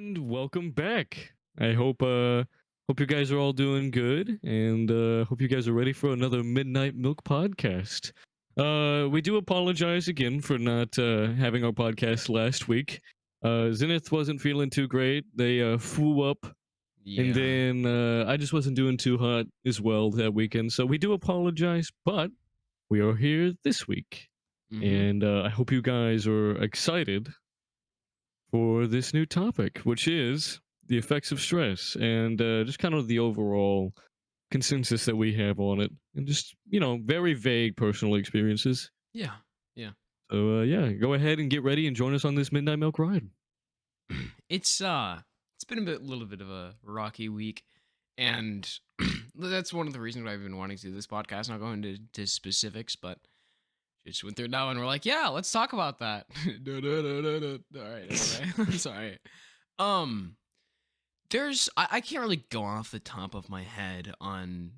and welcome back. I hope you guys are all doing good, and hope you guys are ready for another Midnight Milk podcast. We do apologize again for not having our podcast last week. Zenith wasn't feeling too great. They flew up, and Yeah. then I just wasn't doing too hot as well that weekend. So we do apologize, but we are here this week, Mhm. and I hope you guys are excited for this new topic, which is the effects of stress and just kind of the overall consensus that we have on it, and just very vague personal experiences. Yeah. Yeah. So yeah, go ahead and get ready and join us on this Midnight Milk ride. It's been a little bit of a rocky week, and that's one of the reasons why I've been wanting to do this podcast. Not going into specifics, but just went through it now, and we're like, yeah, let's talk about that. All right, anyway, sorry. Um, I can't really go off the top of my head on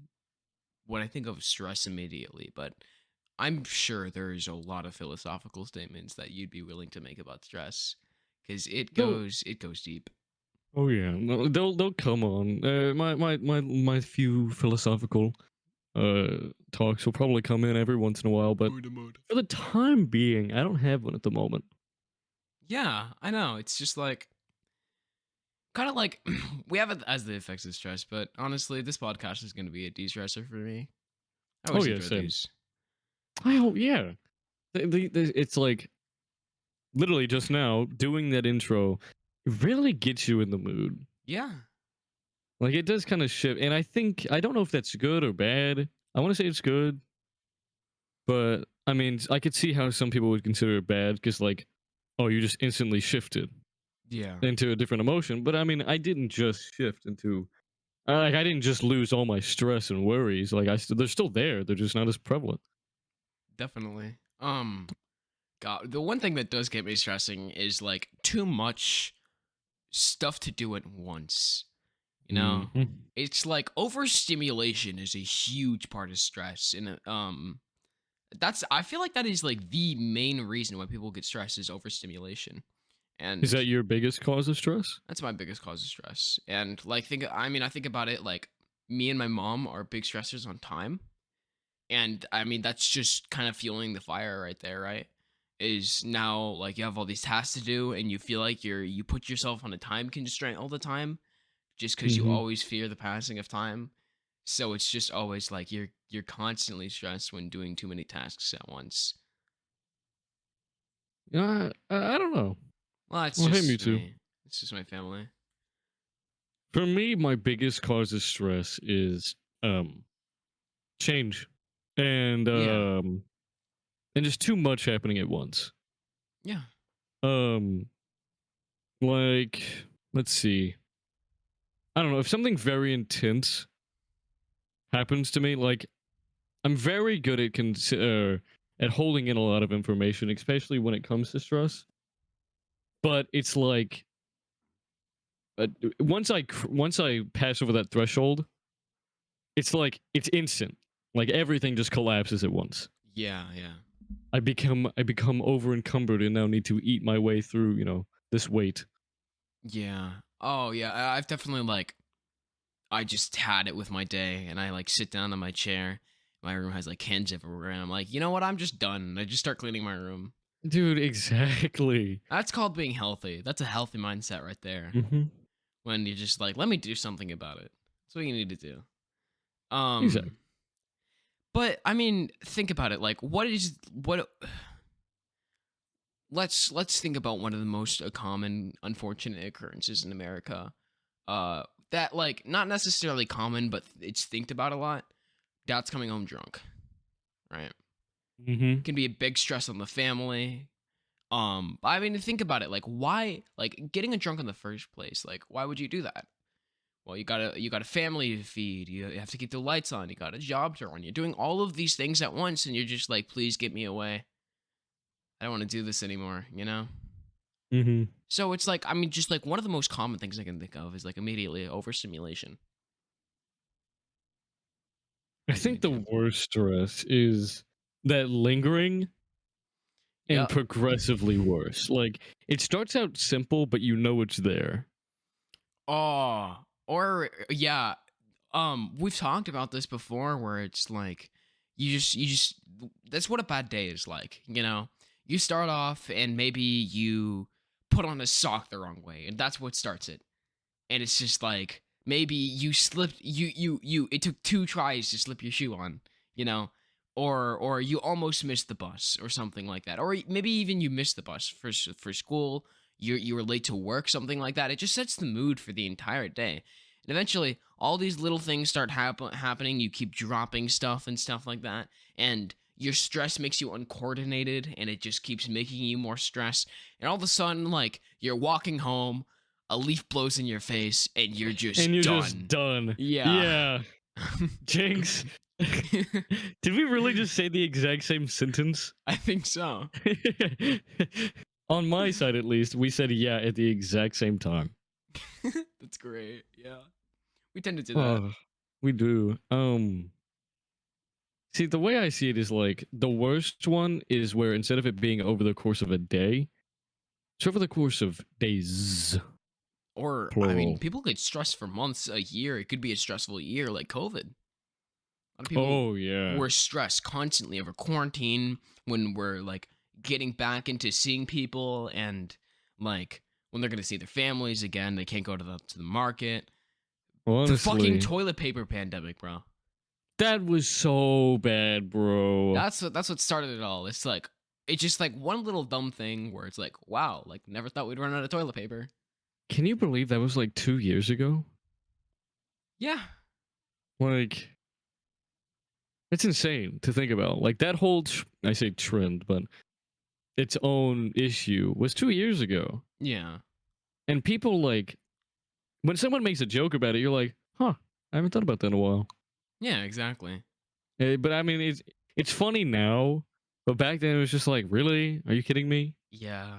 what I think of stress immediately, but I'm sure there's a lot of philosophical statements that you'd be willing to make about stress because They'll, it goes deep. oh yeah, no, they'll come on. My few philosophical talks will probably come in every once in a while, but Buddha mode. for the time being, I don't have one at the moment. Yeah, I know. It's just like kind of like we have it as the effects of stress, but honestly, this podcast is going to be a de-stressor for me. I Oh always yeah, enjoy same. these. I hope, yeah. It's like literally just now doing that intro really gets you in the mood. Yeah. Like it does kind of shift, and I don't know if that's good or bad. I want to say it's good, but I mean, I could see how some people would consider it bad because, like, oh, you just instantly shifted Yeah. into a different emotion. But I mean, I didn't just shift into like I didn't just lose all my stress and worries. Like they're still there. They're just not as prevalent. Definitely. God, the one thing that does get me stressing is like too much stuff to do at once. You know, Hmm. it's like overstimulation is a huge part of stress, and that's I feel like that is like the main reason why people get stressed is overstimulation, Is and that your biggest cause of stress? that's my biggest cause of stress. And like I think about it like me and my mom are big stressors on time, and I mean that's just kind of fueling the fire right there, right? Is now like you have all these tasks to do, and you feel like you put yourself on a time constraint all the time just because you Hmm. always fear the passing of time. So it's just always like you're constantly stressed when doing too many tasks at once. Yeah, I don't know. Well, it's Well, hey, me just too. me. It's just my family. For me, my biggest cause of stress is um change and Yeah. um and just too much happening at once. Yeah. Um like let's see. I don't know, if something very intense happens to me, like I'm very good at at holding in a lot of information, especially when it comes to stress. But it's like uh, once I pass over that threshold, it's like it's instant. Like everything just collapses at once. Yeah. Yeah. I become over encumbered and now need to eat my way through, this weight. Yeah. Oh yeah. I've definitely like I just had it with my day, and I like sit down in my chair. My room has like cans everywhere, and I'm like, you know what? I'm just done. And I just start cleaning my room. Dude, exactly. That's called being healthy. That's a healthy mindset right there. Hmm. When you're just like, let me do something about it. That's what you need to do. Exactly. Um, but I mean, think about it. Like, what? Let's think about one of the most common unfortunate occurrences in America. That like not necessarily common, but it's thinked about a lot. Dad's coming home drunk, right? Hmm. Can be a big stress on the family. I mean, think about it. Like, why? Like, getting a drunk in the first place. Like, why would you do that? Well, you got a family to feed. You have to keep the lights on. You got a job to run. You're doing all of these things at once, and you're just like, please get me away. I don't want to do this anymore. You know. Hmm. So it's like, I mean, just like one of the most common things I can think of is like immediately overstimulation. I As an think the example. worst stress is that lingering and Yep. progressively worse. Like it starts out simple, but you know it's there. Oh, or yeah, we've talked about this before where it's like you just that's what a bad day is like, you know? You start off and maybe you put on a sock the wrong way, and that's what starts it. And it's just like maybe you slipped you it took two tries to slip your shoe on, you know? Or you almost missed the bus or something like that. Or maybe even you missed the bus for school, you were late to work, something like that. It just sets the mood for the entire day. And eventually, all these little things start happening. You keep dropping stuff and stuff like that. And your stress makes you uncoordinated and it just keeps making you more stressed. And all of a sudden, like, you're walking home, a leaf blows in your face, and you're And just you're just done. done. Yeah. Yeah. Jinx. Did we really just say the exact same sentence? I think so. On my side, at least, we said yeah at the exact same time. That's great. Yeah. We tend to do that. Oh, we do. See, the way I see it is like the worst one is where instead of it being over the course of a day, it's over the course of days. Or, I mean, Plural. people get stressed for months, a year. It could be a stressful year like COVID. A lot of people Oh yeah. were stressed constantly over quarantine when we're like getting back into seeing people and like when they're going to see their families again. They can't go to the market. The fucking Honestly, toilet paper pandemic, bro. that was so bad, bro. That's what started it all. It's like it's just like one little dumb thing where it's like, wow, like never thought we'd run out of toilet paper. Can you believe that was like 2 years ago? Yeah. Like, it's insane to think about. Like that whole, I say trend, but its own issue was 2 years ago. Yeah. And people like, when someone makes a joke about it, you're like, huh, I haven't thought about that in a while. Yeah, exactly. But I mean, it's funny now, but back then it was just like, really? Are you kidding me? Yeah.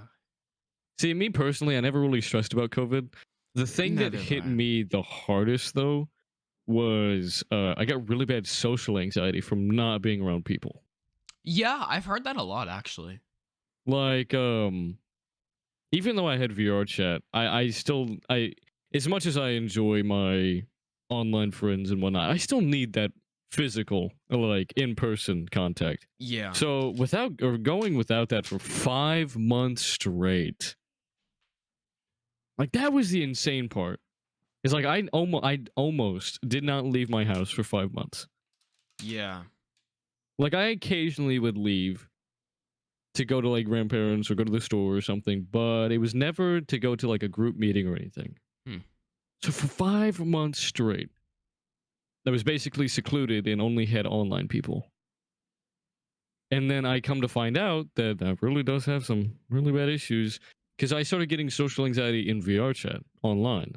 See, me personally, I never really stressed about COVID. The thing that Neither did hit I. me the hardest, though, was I got really bad social anxiety from not being around people. Yeah, I've heard that a lot actually. Like, even though I had VR chat, I still, as much as I enjoy my online friends and whatnot, I still need that physical, like, in-person contact. Yeah. So without or going without that for 5 months straight, like that was the insane part. It's like I almost did not leave my house for 5 months. Yeah. Like I occasionally would leave to go to like grandparents or go to the store or something, but it was never to go to like a group meeting or anything. Hmm. So for 5 months straight, I was basically secluded and only had online people. And then I come to find out that that really does have some really bad issues because I started getting social anxiety in VR chat online.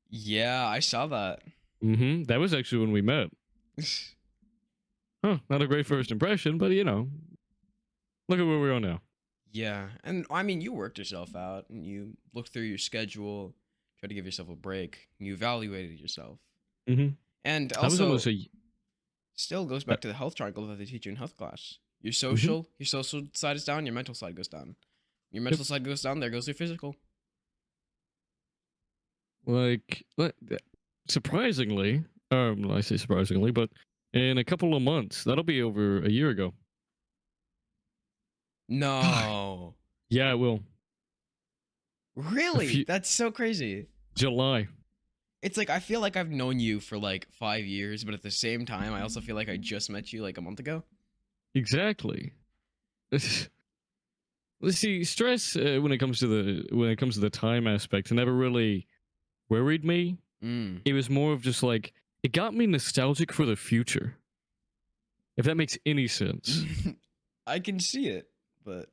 Yeah, I saw that. That was actually when we met. Huh, not a great first impression, but you know, look at where we are now. Yeah. And I mean, you worked yourself out and you looked through your schedule, tried to give yourself a break, you evaluated yourself. Mm-hmm. And I was almost also a still goes back to the health triangle that they teach you in health class. Your Mhm. social side is down, your mental side goes down. Your Yep. mental side goes down, there goes your physical. Like surprisingly, I say surprisingly, but in a couple of months, that'll be over a year ago. No. Yeah, it will. Really? That's so crazy. July. It's like I feel like I've known you for like 5 years, but at the same time, I also feel like I just met you like a month ago. Exactly. Let's see, stress when it comes to the time aspect never really worried me. Mm. It was more of just like it got me nostalgic for the future. If that makes any sense. I can see it, but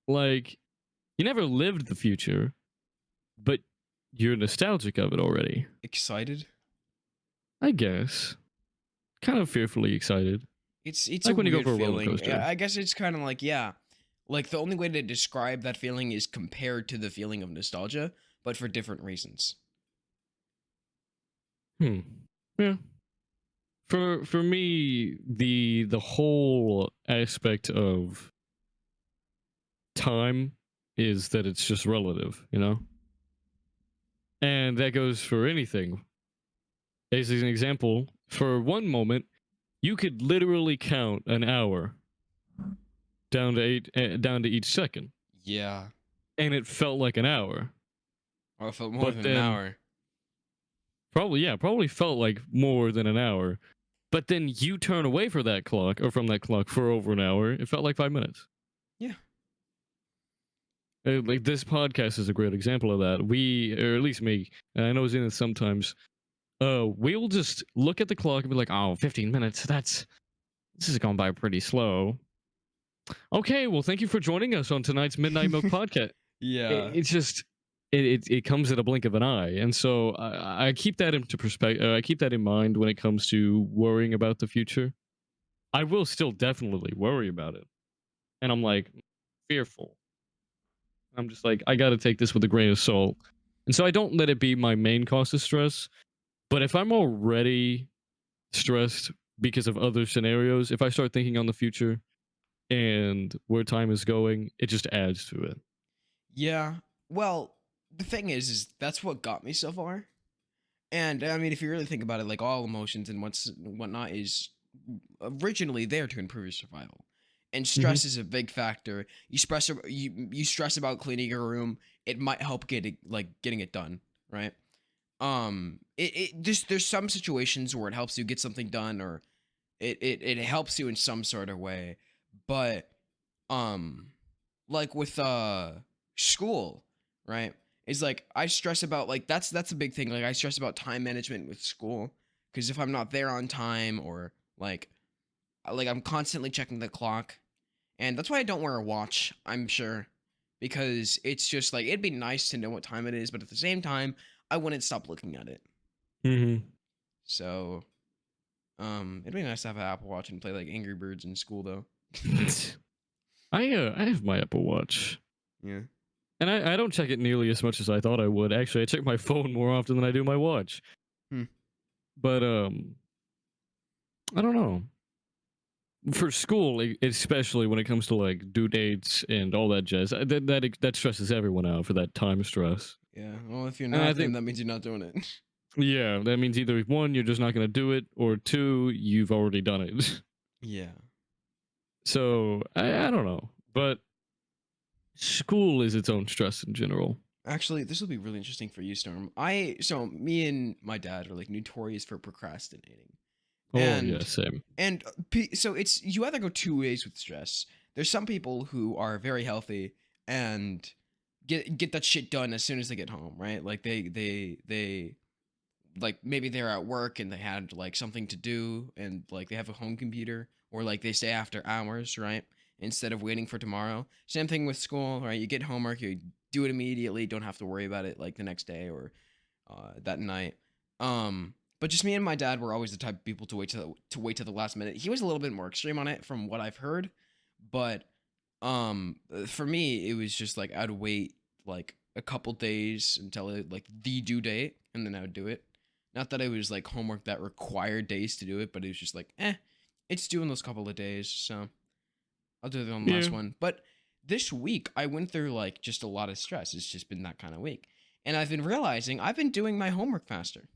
Like you never lived the future, but you're nostalgic of it already. excited. I guess. Kind of fearfully excited. It's a Like when you go weird for a roller feeling. coaster. I guess it's kind of like yeah, like the only way to describe that feeling is compared to the feeling of nostalgia, but for different reasons. Yeah. For me, the whole aspect of time is that it's just relative, you know? And that goes for anything. As an example, for one moment, you could literally count an hour down to down to each second, Yeah. and it felt like an hour. Or it felt more But than an then, hour. probably felt like more than an hour. But then you turn away from that clock for over an hour. It felt like 5 minutes. Yeah. Like this podcast is a great example of that. We, or at least me, and I know Zenith sometimes, we'll just look at the clock and be like, oh, 15 minutes. This is going by pretty slow. Okay, well, thank you for joining us on tonight's Midnight Milk podcast. Yeah. It's just it comes at a blink of an eye, and so I keep that into perspective. I keep that in mind when it comes to worrying about the future. I will still definitely worry about it, and I'm like fearful. I'm just like I got to take this with a grain of salt, and so I don't let it be my main cause of stress. But if I'm already stressed because of other scenarios, if I start thinking on the future and where time is going, it just adds to it. Yeah. Well, the thing is that's what got me so far. And I mean, if you really think about it, like all emotions and whatnot is originally there to improve your survival. And Mhm. stress is a big factor. You stress about cleaning your room, it might help getting it done, right? It just there's some situations where it helps you get something done, or it helps you in some sort of way. But um like with school, right? Is like I stress about like that's a big thing. Like I stress about time management with school, because if I'm not there on time, or like I'm constantly checking the clock, and that's why I don't wear a watch, I'm sure, because it's just like it'd be nice to know what time it is, but at the same time I wouldn't stop looking at it. Mhm. So it'd be nice to have an Apple Watch and play like Angry Birds in school though. I have my Apple Watch, Yeah. and I don't check it nearly as much as I thought I would. Actually, I check my phone more often than I do my watch. Hmm. But I don't know. For school, especially when it comes to like due dates and all that jazz, that stresses everyone out for that time stress. Yeah. Well, if you're And I not, then think, that means you're not doing it. yeah, that means either one, you're just not going to do it, or two, you've already done it. Yeah. So I don't know, but school is its own stress in general. Actually, this will be really interesting for you, Storm. So me and my dad are like notorious for procrastinating. Oh yeah, And same. so it's you either go two ways with stress. There's some people who are very healthy and get that shit done as soon as they get home, right? Like they like maybe they're at work and they had like something to do, and like they have a home computer, or like they stay after hours, right? Instead of waiting for tomorrow. Same thing with school, right? You get homework, you do it immediately, don't have to worry about it like the next day, or that night. But just me and my dad were always the type of people to wait till the last minute. He was a little bit more extreme on it from what I've heard, but for me it was just like I'd wait like a couple days until like the due date, and then I would do it. Not that it was like homework that required days to do it, but it was just like, it's due in those couple of days, so I'll do it on the last Yeah, one. But this week I went through like just a lot of stress. It's just been that kind of week. And I've been realizing I've been doing my homework faster.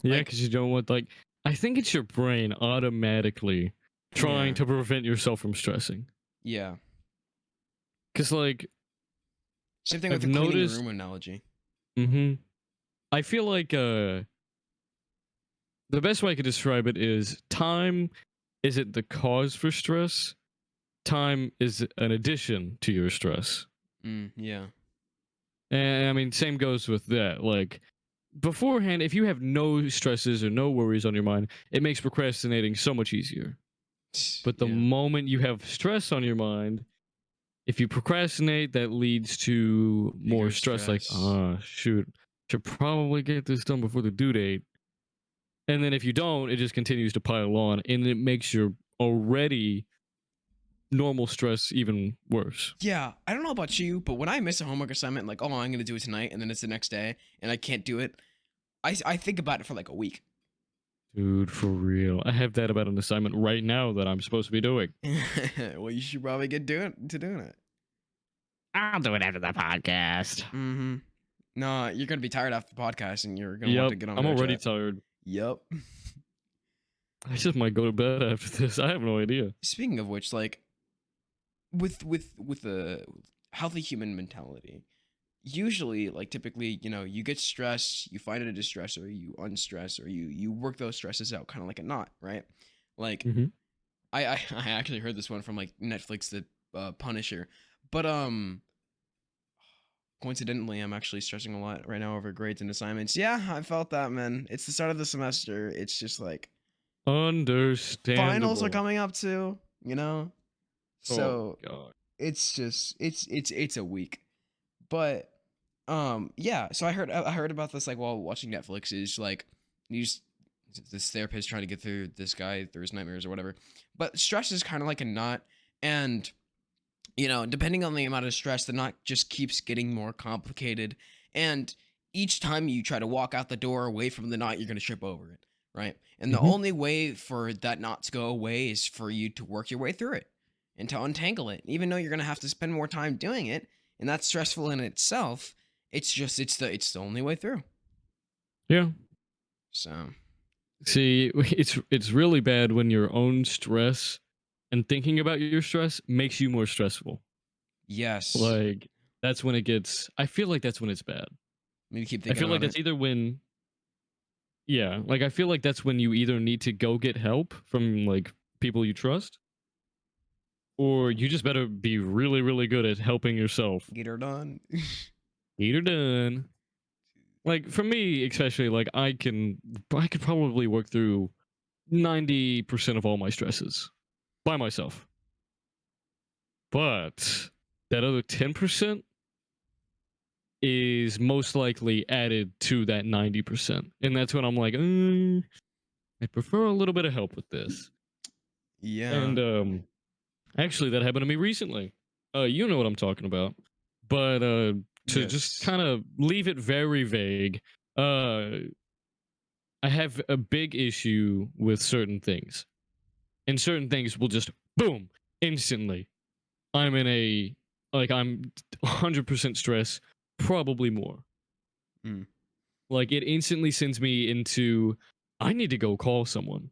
yeah, Like, because you don't want like I think it's your brain automatically trying yeah. to prevent yourself from stressing. Yeah. Because like Same thing with I've the cleaning your noticed, room analogy. hmm I feel like the best way I could describe it is time isn't the cause for stress. Time is an addition to your stress. Yeah. And I mean, same goes with that. Like beforehand, if you have no stresses or no worries on your mind, it makes procrastinating so much easier. But the Yeah. moment you have stress on your mind, if you procrastinate, that leads to more Bigger stress. Like, stress. shoot, should probably get this done before the due date. And then if you don't, it just continues to pile on, and it makes your already normal stress even worse. Yeah, I don't know about you, but when I miss a homework assignment, like, oh, I'm gonna do it tonight, and then it's the next day, and I can't do it, I think about it for like a week. Dude, for real. I have that about an assignment right now that I'm supposed to be doing. Well, you should probably get doing it. I'll do it after the podcast. Mm-hmm. No, you're gonna be tired after the podcast, and you're gonna want Yep, to get on I'm already GoChat. tired. Yep. I just might go to bed after this. I have no idea. Speaking of which, like with the healthy human mentality, usually, like typically, you get stressed, you find it a distressor, you unstress, or you work those stresses out, kind of like a knot, right? Like Hmm. I actually heard this one from like Netflix, the Punisher, but coincidentally, I'm actually stressing a lot right now over grades and assignments. Yeah, I felt that, man. It's the start of the semester. It's just like finals are Understandable. coming up too, you know? Oh So my god. it's just it's a week. But yeah, so I heard about this like while watching Netflix. Is like you just this therapist trying to get through this guy through his nightmares or whatever. But stress is kind of like a knot, and depending on the amount of stress, the knot just keeps getting more complicated. And each time you try to walk out the door away from the knot, you're going to trip over it, right? And the Hmm. only way for that knot to go away is for you to work your way through it and to untangle it. Even though you're going to have to spend more time doing it, and that's stressful in itself, it's the only way through. Yeah. So, See, it's really bad when your own stress and thinking about your stress makes you more stressful. yes. Like that's when it gets. I feel like that's when it's bad. Maybe keep I thinking feel like about it. that's either when. Yeah, like I feel like that's when you either need to go get help from like people you trust, or you just better be really, really good at helping yourself. Get her done. Get her done. Like for me, especially, like I could probably work through 90% of all my stresses by myself. But that other 10% is most likely added to that 90%. And that's when I'm like, I prefer a little bit of help with this. Yeah. And actually that happened to me recently. You know what I'm talking about. But to just Yes. kind of leave it very vague, uh I have a big issue with certain things. And certain things will just boom instantly. I'm in a I'm 100% stress, probably more. Mm. Like it instantly sends me into I need to go call someone.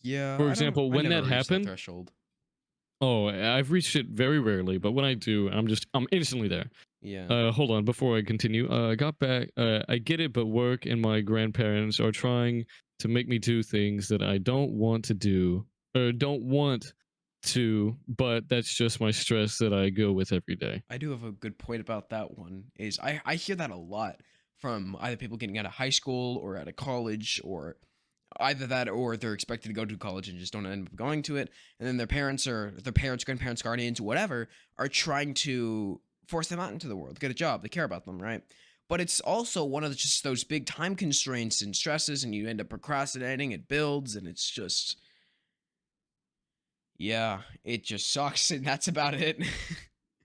Yeah, For example, I when never that reached that happened, threshold. oh, I've reached it very rarely, but when I do, I'm instantly there. Yeah. Hold on, before I continue. I got back. I get it, but work and my grandparents are trying to make me do things that I don't want to do or don't want to, but that's just my stress that I go with every day. I do have a good point about that one. Is I hear that a lot from either people getting out of high school or out of college, or either that or they're expected to go to college and just don't end up going to it. And then their parents, grandparents, guardians, whatever, are trying to force them out into the world, get a job. They care about them, right? But it's also one of just those big time constraints and stresses, and you end up procrastinating. It builds, and it's just, yeah, it just sucks, and that's about it.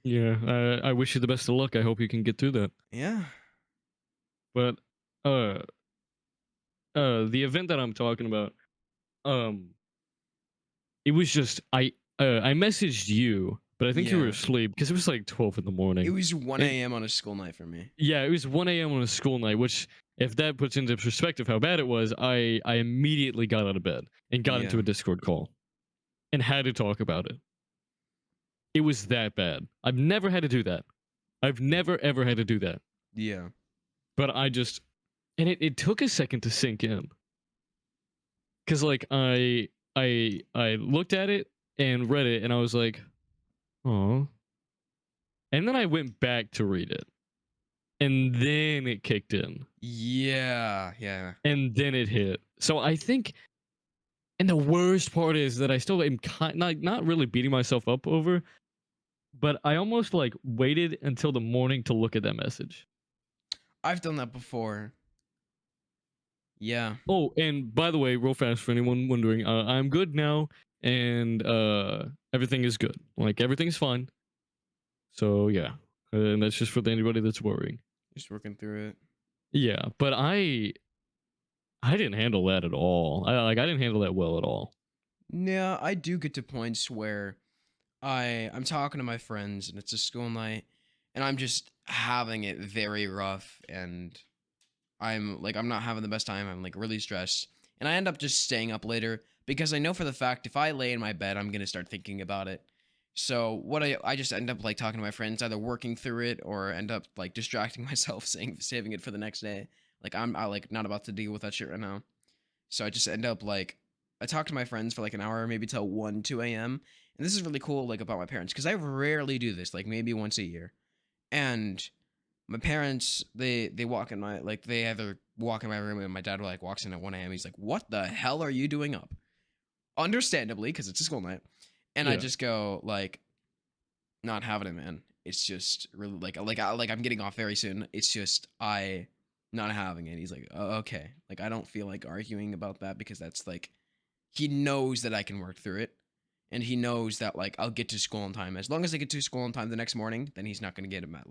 Yeah, I wish you the best of luck. I hope you can get through that. Yeah. But uh, the event that I'm talking about, um, it was just I messaged you, but I think you were Yeah. asleep because it was like 12 in the It morning. was 1 And a.m. on a school night for me. yeah, it was 1 a.m. on a school night, which if that puts into perspective how bad it was, I immediately got out of bed and got into Yeah. a Discord call and had to talk about it. It was that bad. I've never had to do that. I've never ever had to do that. Yeah. But I just and it took a second to sink in. Cause like I looked at it and read it and I was like, oh. And then I went back to read it. And then it kicked in. Yeah. Yeah. And then it hit. So I think and the worst part is that I still am not really beating myself up over, but I almost like waited until the morning to look at that message. I've done that before. Yeah. Oh, and by the way, real fast for anyone wondering, I'm good now, and everything is good. Like everything's fine. So yeah, and that's just for anybody that's worrying. Just working through it. Yeah, but I didn't handle that at all. I didn't handle that well at all. Yeah, I do get to points where I'm talking to my friends and it's a school night, and I'm just having it very rough, and I'm not having the best time. I'm like really stressed. And I end up just staying up later because I know for the fact if I lay in my bed, I'm going to start thinking about it. So what I just end up like talking to my friends, either working through it or end up like distracting myself, saying saving it for the next day. Like I like not about to deal with that shit right now. So I just end up like I talk to my friends for like an hour, maybe till 1, 2 a.m. And this is really cool, like about my parents, because I rarely do this, like maybe once a year. And my parents, they walk in my like they either walk in my room and my dad like walks in at 1 a.m. He's like, "What the hell are you doing up?" Understandably, because it's a school night. And I Yeah. just go like, not having it, man. It's just really like I'm getting off very soon. It's just I not having it. He's like, oh, okay. Like I don't feel like arguing about that because that's like he knows that I can work through it. And he knows that like I'll get to school on time. As long as I get to school on time the next morning, then he's not gonna get mad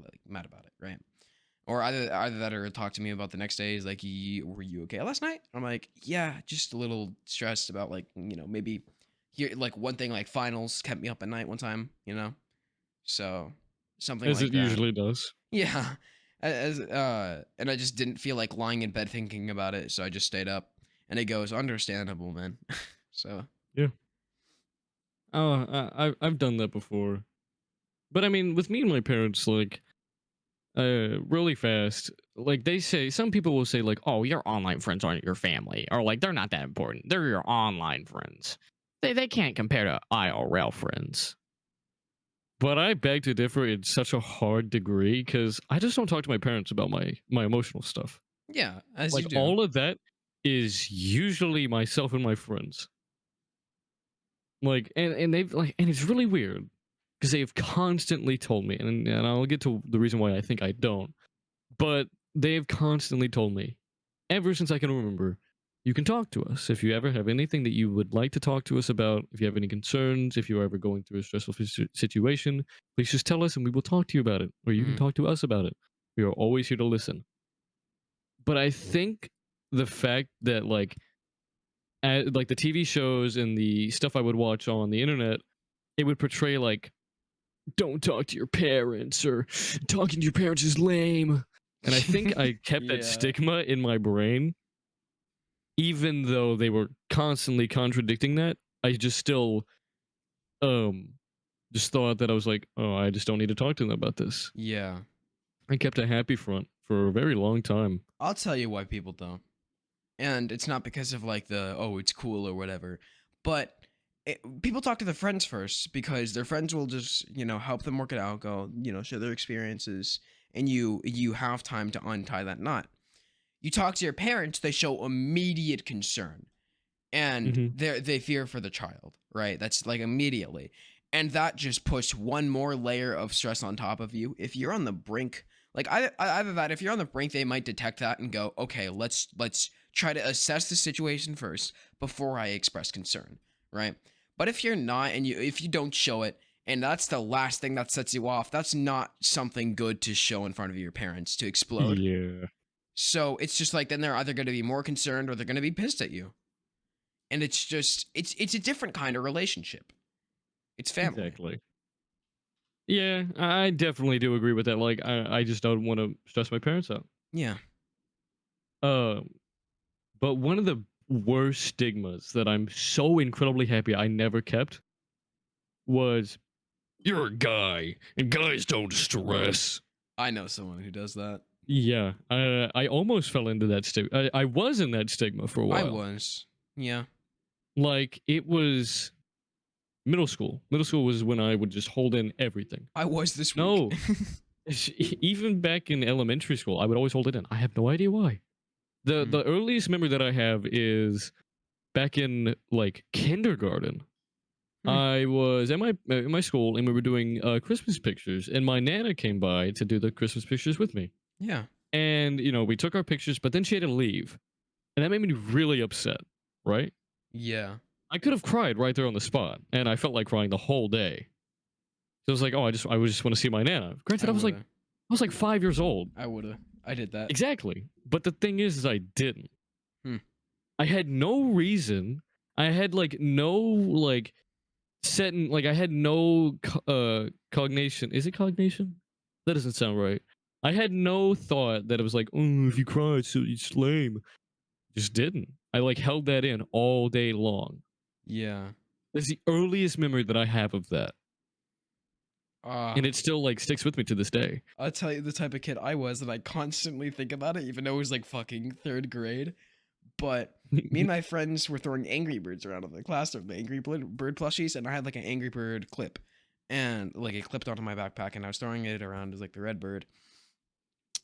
about it, right? Or either that or talk to me about the next day. Is like, were you okay last night? I'm like, yeah, just a little stressed about like maybe here like one thing like finals kept me up at night one time, so something As like it that. usually does. Yeah, and I just didn't feel like lying in bed thinking about it, so I just stayed up. And it goes understandable, man. So Yeah. Oh, I've done that before. But I mean, with me and my parents, like, really fast, like they say, some people will say, like, oh, your online friends aren't your family, or like they're not that important. They're your online friends. They can't compare to IRL friends. But I beg to differ in such a hard degree because I just don't talk to my parents about my emotional stuff. yeah, as Like you do. all of that is usually myself and my friends. Like and they've like and it's really weird because they've constantly told me, and I'll get to the reason why I think I don't, but they've constantly told me ever since I can remember, you can talk to us if you ever have anything that you would like to talk to us about. If you have any concerns, if you're ever going through a stressful situation, please just tell us and we will talk to you about it, or you can Mm, talk to us about it. We are always here to listen. But I think the fact that like the TV shows and the stuff I would watch on the internet, it would portray like don't talk to your parents or talking to your parents is lame. And I think I kept that yeah. stigma in my brain, even though they were constantly contradicting that. I just still um just thought that I was like, oh, I just don't need to talk to them about this. Yeah. I kept a happy front for a very long time. I'll tell you why people don't. And it's not because of like the oh it's cool or whatever, but people talk to their friends first because their friends will just help them work it out, go share their experiences, and you have time to untie that knot. You talk to your parents, they show immediate concern, and Hmm. they fear for the child, right? That's like immediately, and that just puts one more layer of stress on top of you. If you're on the brink, like either that, if you're on the brink, they might detect that and go, okay, let's try to assess the situation first before I express concern, right? But if you're not, and if you don't show it, and that's the last thing that sets you off, that's not something good to show in front of your parents to explode. Yeah, So it's just like then they're either going to be more concerned or they're going to be pissed at you, and it's just it's a different kind of relationship. It's family. exactly. Yeah, I definitely do agree with that. Like, I just don't want to stress my parents out. Yeah. Um, but one of the worst stigmas that I'm so incredibly happy I never kept was you're a guy and guys don't stress. I know someone who does that. Yeah, I almost fell into that stigma. I was in that stigma for a I while. was. Yeah. Like it was middle school. Middle school was when I would just hold in everything. I was this week. No, even back in elementary school, I would always hold it in. I have no idea why. The earliest memory that I have is back in like kindergarten. Hmm. I was at my school and we were doing Christmas pictures, and my nana came by to do the Christmas pictures with me. Yeah. And we took our pictures, but then she had to leave, and that made me really upset. Right? Yeah. I could have cried right there on the spot, and I felt like crying the whole day. So I was like, oh, I would just want to see my nana. Granted, I I was like woulda. 5 years old. I woulda. I did that. Exactly. But the thing is I didn't. Hmm. I had no reason. I had like no like I had no cognition. Is it cognition? That doesn't sound right. I had no thought that it was like, oh, if you cry, it's lame. Just didn't. I like held that in all day long. Yeah. That's the earliest memory that I have of that, Uh, and it still like sticks with me to this day. I'll tell you the type of kid I was, and I constantly think about it, even though it was like fucking third grade. But me and my friends were throwing Angry Birds around in the classroom, the Angry Bird plushies, and I had like an Angry Bird clip, and like it clipped onto my backpack, and I was throwing it around as like the red bird.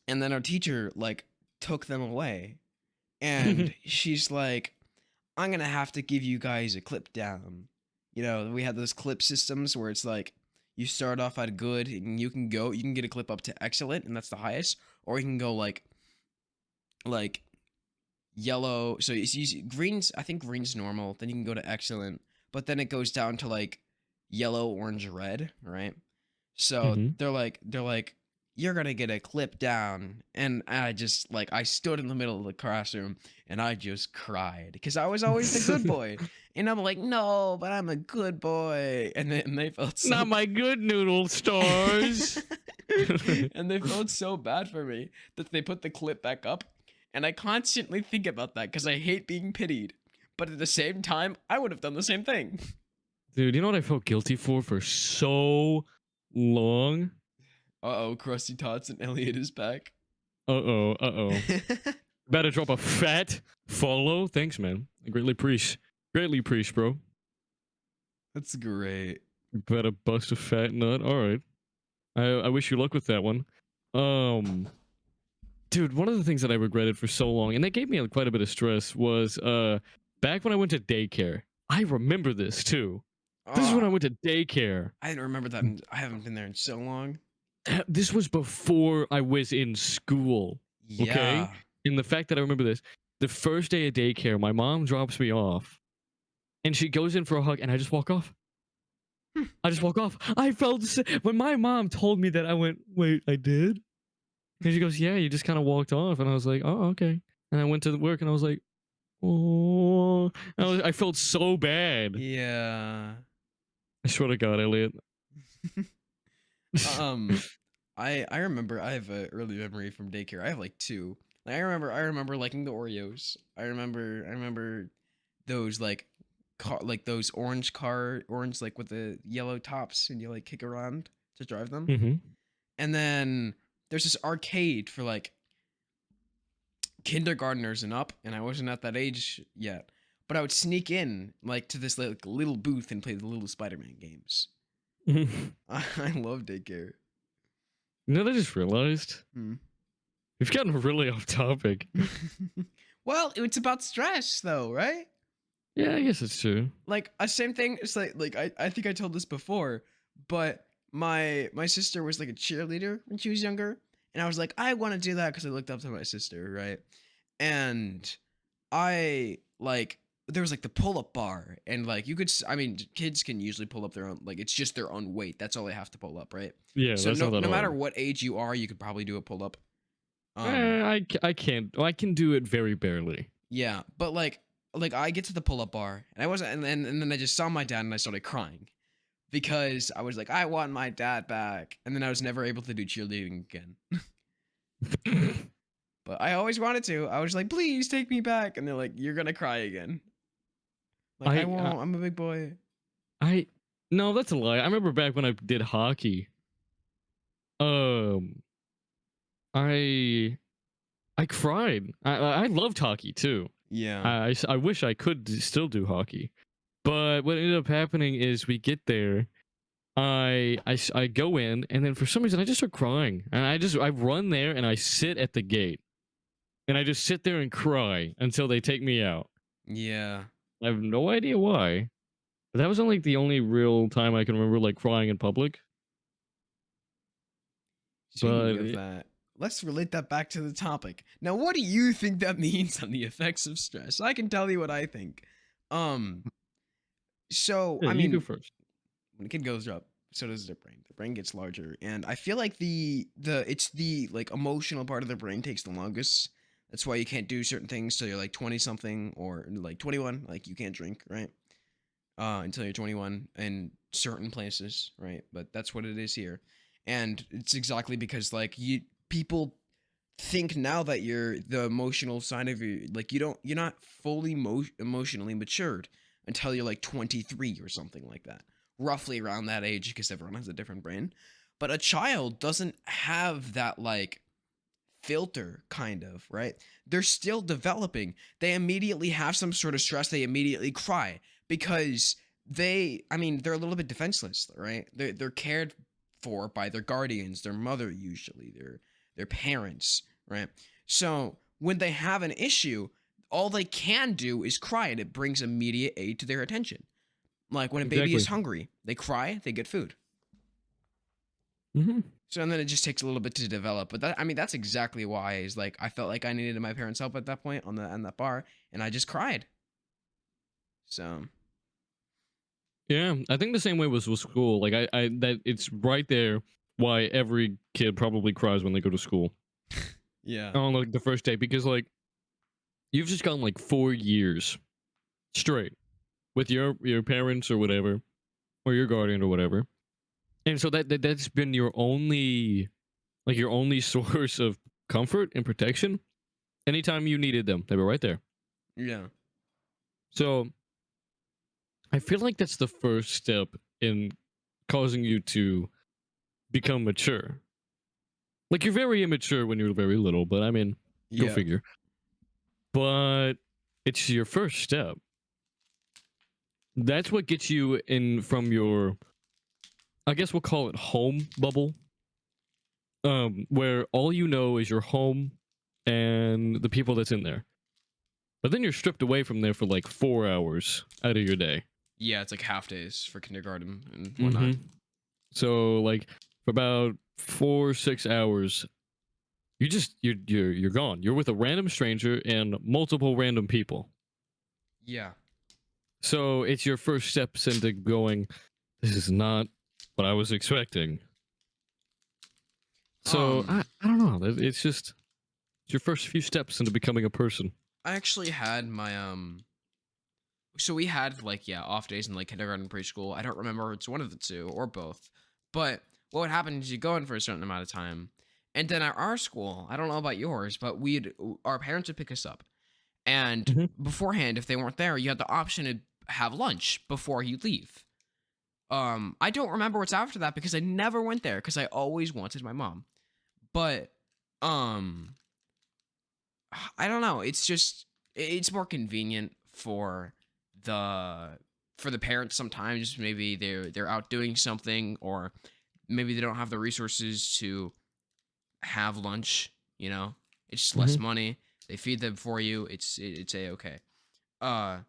And then our teacher like took them away, and she's like, I'm gonna have to give you guys a clip down. You know, we had those clip systems where it's like you start off at good and you can get a clip up to excellent, and that's the highest, or you can go like yellow. So it's usually green's, I think green's normal, then you can go to excellent, but then it goes down to like yellow, orange, red, right? So Hmm. they're like, you're gonna get a clip down, and I just like I stood in the middle of the classroom and I just cried because I was always the good boy, and I'm like, no, but I'm a good boy, and they felt so Not my good noodle stars. and they felt so bad for me that they put the clip back up, and I constantly think about that because I hate being pitied, but at the same time I would have done the same thing. Dude, you know what I felt guilty for so long? Uh-oh, Krusty Tots and Elliot is back. Uh-oh. About to drop a fat follow. Thanks, man. I greatly appreciate. Greatly appreciate, bro. That's great. You better bust a fat nut. All right. I wish you luck with that one. Dude, one of the things that I regretted for so long, and that gave me quite a bit of stress, was back when I went to daycare. I remember this too. This is when I went to daycare. I didn't remember that. I haven't been there in so long. This was before I was in school. Okay? Yeah. And the fact that I remember this, the first day of daycare, my mom drops me off and she goes in for a hug and I just walk off. I just walk off. I felt when my mom told me that, I went, wait, I did? And she goes, yeah, you just kind of walked off. And I was like, oh, okay. And I went to work and I was like, oh, I felt so bad. Yeah. I swear to God, Elliot. I remember I have a early memory from daycare. I have like two. Like, I remember liking the Oreos. I remember those like those orange like with the yellow tops and you like kick around to drive them. Hmm. And then there's this arcade for like kindergartners and up, and I wasn't at that age yet. But I would sneak in like to this like little booth and play the little Spider-Man games. You I love daycare. know what I just realized? Hmm. We've gotten really off topic. Well, it's about stress though, right? Yeah, I guess it's true. Like a same thing. It's like I think I told this before, but my sister was like a cheerleader when she was younger, and I was like, I want to do that because I looked up to my sister, right? And I like there was like the pull-up bar, and like you could I mean kids can usually pull up their own, like it's just their own weight, that's all they have to pull up, right? Yeah, So that's not that no matter hard. what age you are, you could probably do a pull-up. I can't. Well, I can do it very barely. Yeah, but like I get to the pull-up bar, and I wasn't, and then I just saw my dad, and I started crying because I was like, I want my dad back, and then I was never able to do cheerleading again. But I always wanted to. I was like, please take me back, and they're like, you're gonna cry again. Like I won't. I'm a big boy. I no, that's a lie. I remember back when I did hockey. Um, I I cried. I loved hockey too. Yeah. I wish I could still do hockey, but what ended up happening is we get there. I go in and then for some reason I just start crying and I run there and I sit at the gate and I just sit there and cry until they take me out. Yeah. I have no idea why, but that was only the only real time I can remember like crying in public. Speaking of But that, let's relate that back to the topic. Now, what do you think that means on the effects of stress? I can tell you what I think. Um, so yeah, I you go mean, first. when a kid grows up, so does their brain. The brain gets larger, and I feel like the like emotional part of the brain takes the longest. That's why you can't do certain things till you're like 20 something or like 21. Like you can't drink, right? Until you're 21 in certain places, right? But that's what it is here. And it's exactly because like you people think now that you're the emotional side of you, like you're not fully emotionally matured until you're like 23 or something like that, roughly around that age, because everyone has a different brain. But a child doesn't have that like filter, kind of, right? They're still developing. They immediately have some sort of stress, they immediately cry because I mean, they're a little bit defenseless, right? They're cared for by their guardians, their mother usually, their parents, right? So when they have an issue, all they can do is cry, and it brings immediate aid to their attention. Like when a baby is Exactly. hungry, they cry, they get food. Hmm. So and then it just takes a little bit to develop. But that, I mean, that's exactly why is like I felt like I needed my parents' help at that point on that bar, and I just cried. So Yeah, I think the same way was with school. Like I that it's right there why every kid probably cries when they go to school yeah, on like the first day because like you've just gone like 4 years straight with your parents or whatever or your guardian or whatever, and so that's been your only like your only source of comfort and protection. Anytime you needed them, they were right there. yeah, So I feel like that's the first step in causing you to become mature. Like you're very immature when you're very little, but I mean, go yeah. figure. But it's your first step. That's what gets you in from your, I guess we'll call it home bubble, where all you know is your home and the people that's in there. But then you're stripped away from there for like 4 hours out of your day. Yeah, it's like half days for kindergarten and Hmm. whatnot. So like for about 4 6 hours, you're gone. You're with a random stranger and multiple random people. Yeah. So it's your first steps into going, this is not what I was expecting. So Um, I don't know. It's just it's your first few steps into becoming a person. I actually had my So we had like off days in like kindergarten, and preschool. I don't remember if it's one of the two or both. But what would happen is you go in for a certain amount of time, and then at our school, I don't know about yours, but our parents would pick us up, and Hmm. beforehand, if they weren't there, you had the option to have lunch before you leave. I don't remember what's after that because I never went there because I always wanted my mom. But um, I don't know. It's just it's more convenient the for the parents sometimes. Maybe they're out doing something, or maybe they don't have the resources to have lunch. You know, it's just less Hmm. money. They feed them for you. It's a okay. Uh,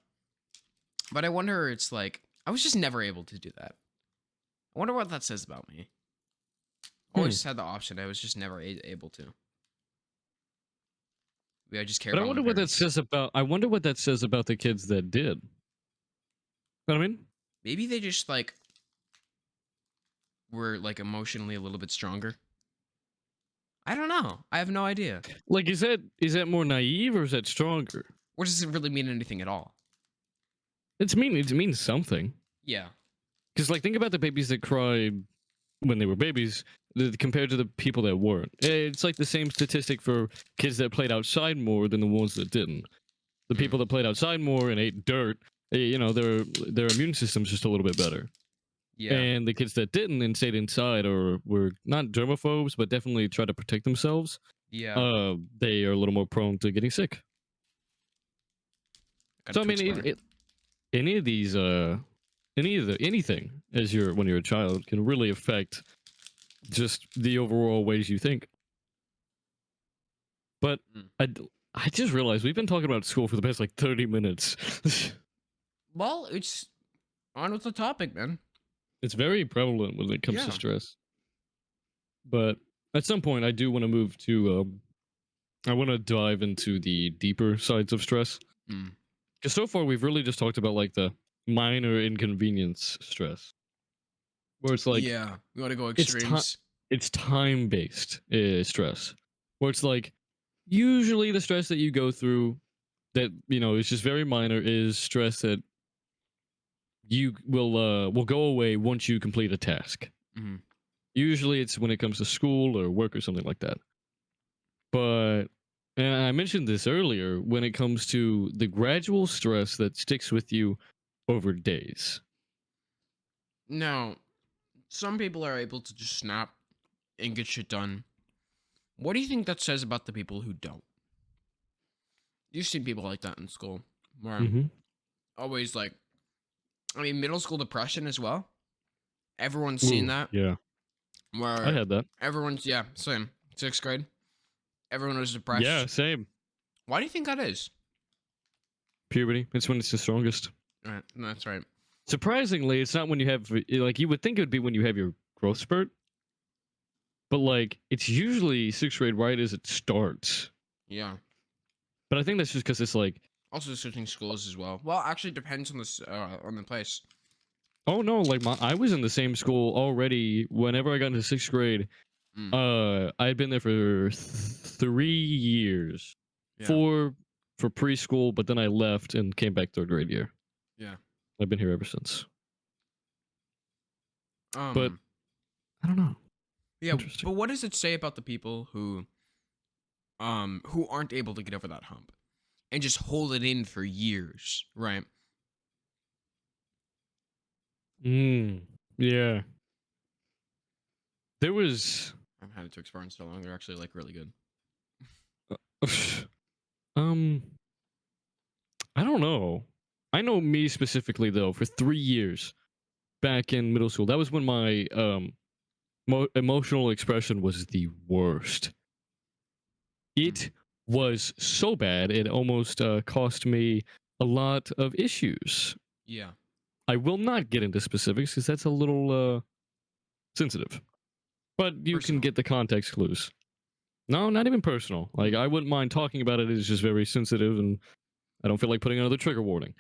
but I wonder. It's like I was just never able to do that. I wonder what that says about me. Hmm. Always had the option. I was just never able to. Maybe I just care But I about my wonder what that parents. says about. I wonder what that says about the kids that did. You know what I mean? Maybe they just like were like emotionally a little bit stronger. I don't know. I have no idea. Like, is that more naive or is that stronger? Or does it really mean anything at all? It means something. Yeah. Because like think about the babies that cried when they were babies compared to the people that weren't. It's like the same statistic for kids that played outside more than the ones that didn't. The Mm. people that played outside more and ate dirt, their immune system's just a little bit better. Yeah. And the kids that didn't and stayed inside or were not germaphobes, but definitely try to protect themselves, Yeah. they are a little more prone to getting sick. Got So it I to mean, explain. any of these, anything as when you're a child can really affect just the overall ways you think. But Mm. I, I just realized we've been talking about school for the past like 30 minutes. Well, it's on with the topic, man. It's very prevalent when it comes to Yeah. stress. But at some point, I do want to move to. I want to dive into the deeper sides of stress. Mm. Because so far, we've really just talked about like the minor inconvenience stress, where it's like Yeah. We want to go it's time extremes. it's time based stress, where it's like usually the stress that you go through that is just very minor is stress that you will go away once you complete a task. Mm. Usually it's when it comes to school or work or something like that. But and I mentioned this earlier when it comes to the gradual stress that sticks with you over days. Now, some people are able to just snap and get shit done. What do you think that says about the people who don't? You've seen people like that in school, where Hmm. always like, I mean, middle school depression as well. Everyone's seen Ooh, that, yeah, I where had that. everyone's, yeah, same. Sixth grade, everyone was Yeah, depressed. same. Why do you think that is? Puberty. It's when it's the strongest. Right, that's right. Surprisingly, it's not when you have like you would think it would be when you have your growth spurt, but like it's usually sixth grade right as it starts. Yeah. But I think that's just because it's like, Also switching schools as well. Well, actually, it depends on the place. oh no, like I was in the same school already. Whenever I got into sixth grade, Mm, I had been there for 3 years, yeah. four for preschool, but then I left and came back third grade year. Yeah. I've been here ever since. But Um. I don't know. Yeah. Interesting. But what does it say about the people who aren't able to get over that hump and just hold it in for years, right? Yeah. There was I've had it to expire in so long; they're actually like really good. um I don't know. I know me specifically though for 3 years back in middle school. That was when my emotional expression was the worst. It was so bad it almost cost me a lot of issues. Yeah. I will not get into specifics because that's a little sensitive. But you can Personal. get the context clues. No, not even personal. Like I wouldn't mind talking about it. It's just very sensitive, and I don't feel like putting another trigger warning.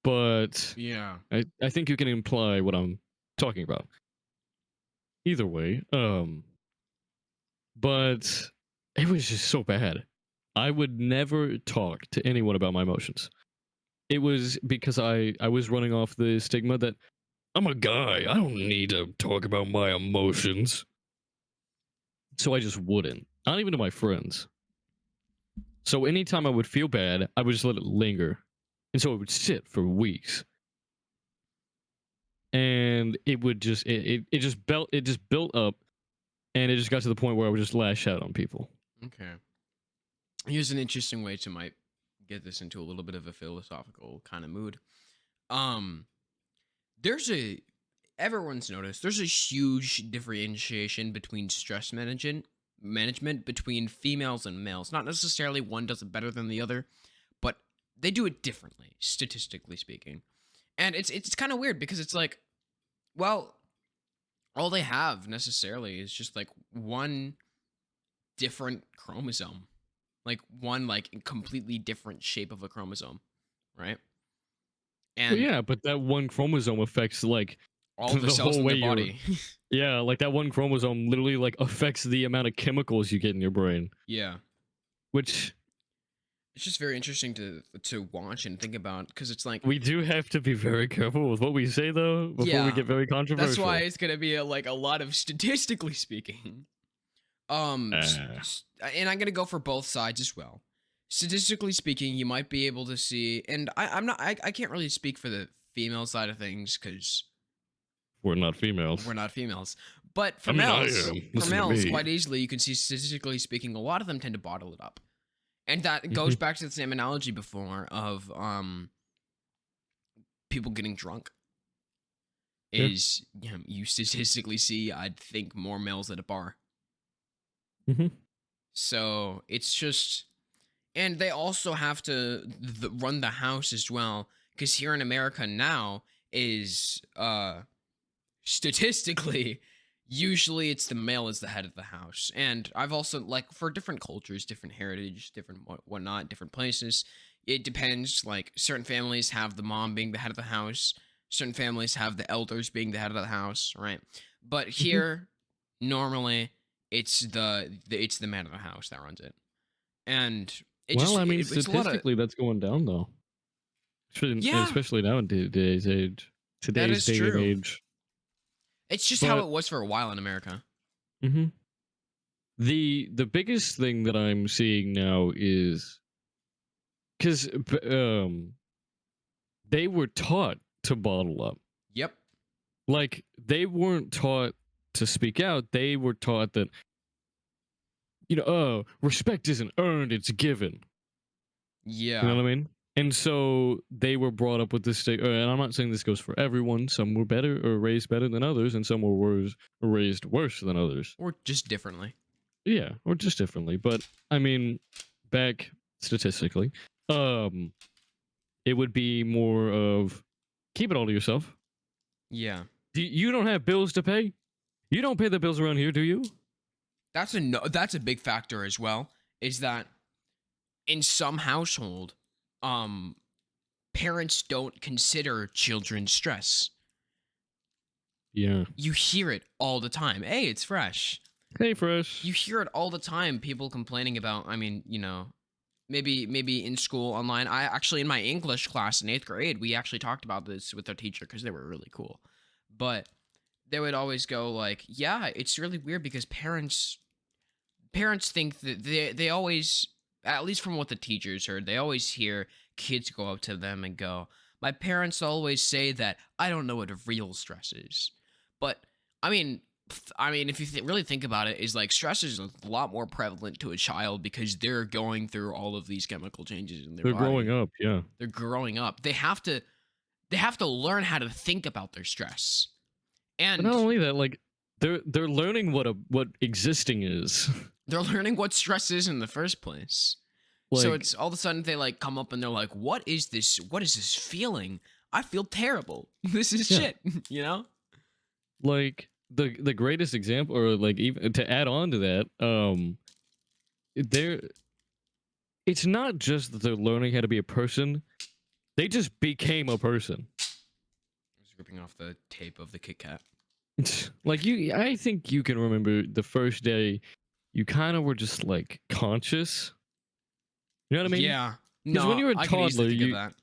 But Yeah. I think you can imply what I'm talking about. Either way, but it was just so bad. I would never talk to anyone about my emotions. It was because I was running off the stigma that I'm a guy. I don't need to talk about my emotions. So I just wouldn't. Not even to my friends. So anytime I would feel bad, I would just let it linger. And so it would sit for weeks. And it would just it just built up, and it just got to the point where I would just lash out on people. Okay. Here's an interesting way to might get this into a little bit of a philosophical kind of mood. Um, there's a everyone's noticed there's a huge differentiation between stress management between females and males. Not necessarily one does it better than the other, but they do it differently, statistically speaking. And it's kind of weird because it's like, well, all they have necessarily is just like one different chromosome. Like one like completely different shape of a chromosome, right? Well, And yeah, but that one chromosome affects like all the the cells whole in way their you're. body. Yeah, like that one chromosome literally like affects the amount of chemicals you get in your brain, Yeah. which It's just very interesting to watch and think about because it's like, we do have to be very careful with what we say though before we yeah, get very that's why controversial. it's gonna be like a lot of statistically speaking. Uh, And I'm gonna go for both sides as well. Statistically speaking, you might be able to see, and I'm not, I can't really speak for the female side of things because we're not females. we're not females. But I mean, I am. for Listen to males, me. quite easily, you can see statistically speaking, a lot of them tend to bottle it up, and that Mhm. goes back to the same analogy before of people getting drunk. Yeah. Is you statistically see, I'd think, more males at a bar. Mhm. So it's just, and they also have to run the house as well, because here in America now is statistically usually it's the male is the head of the house. And I've also, like, for different cultures, different heritage, different whatnot, different places, it depends. Like certain families have the mom being the head of the house, certain families have the elders being the head of the house, right? But Mhm. here normally it's it's the man of the house that runs it. And it Well, just I mean, it's a lot of, statistically, that's going down though. yeah, Especially now in today's age, that today's is day and true. age. It's just how But it was for a while in America. hmm the biggest thing that I'm seeing now is because they were taught to bottle up. Yep. Like they weren't taught to speak out. They were taught that oh, respect isn't earned; it's given. You know Yeah. what I mean? And so they were brought up with this thing. And I'm not saying this goes for everyone. Some were better or raised better than others, and some were raised worse than others. Or just differently. Yeah, or just differently. But I mean, back statistically, um, it would be more of keep it all to yourself. Yeah. You don't have bills to pay. You don't pay the bills around here, do you? That's a big factor as well. Is that in some household, um, parents don't consider children's stress. Yeah. You hear it all the time. Hey, it's fresh. Hey, fresh. You hear it all the time. People complaining about. I mean, maybe in school online. I actually in my English class in 8th grade, we actually talked about this with our teacher because they were really cool. But they would always go like, "Yeah, it's really weird because parents think that they always, at least from what the teachers heard, they always hear kids go up to them and go, my parents always say that I don't know what a real stress is." But I mean, if you really think about it, is like stress is a lot more prevalent to a child because they're going through all of these chemical changes in their They're body. growing up. Yeah. They're growing up. They have to learn how to think about their stress. But And not only that, like they're learning what existing is. they're learning what stress is in the first place. So Like it's all of a sudden they like come up and they're like, what is this? What is this feeling? I feel terrible. This is Yeah. shit, you know? like the greatest example, or like even to add on to that, they're it's not just that they're learning how to be a person. They just became a person. I was ripping off the tape of the Kit Kat. Like I think you can remember the first day you kind of were just like conscious. You know what I mean? Yeah. 'Cause when No, you were a I can easily toddler, think of that.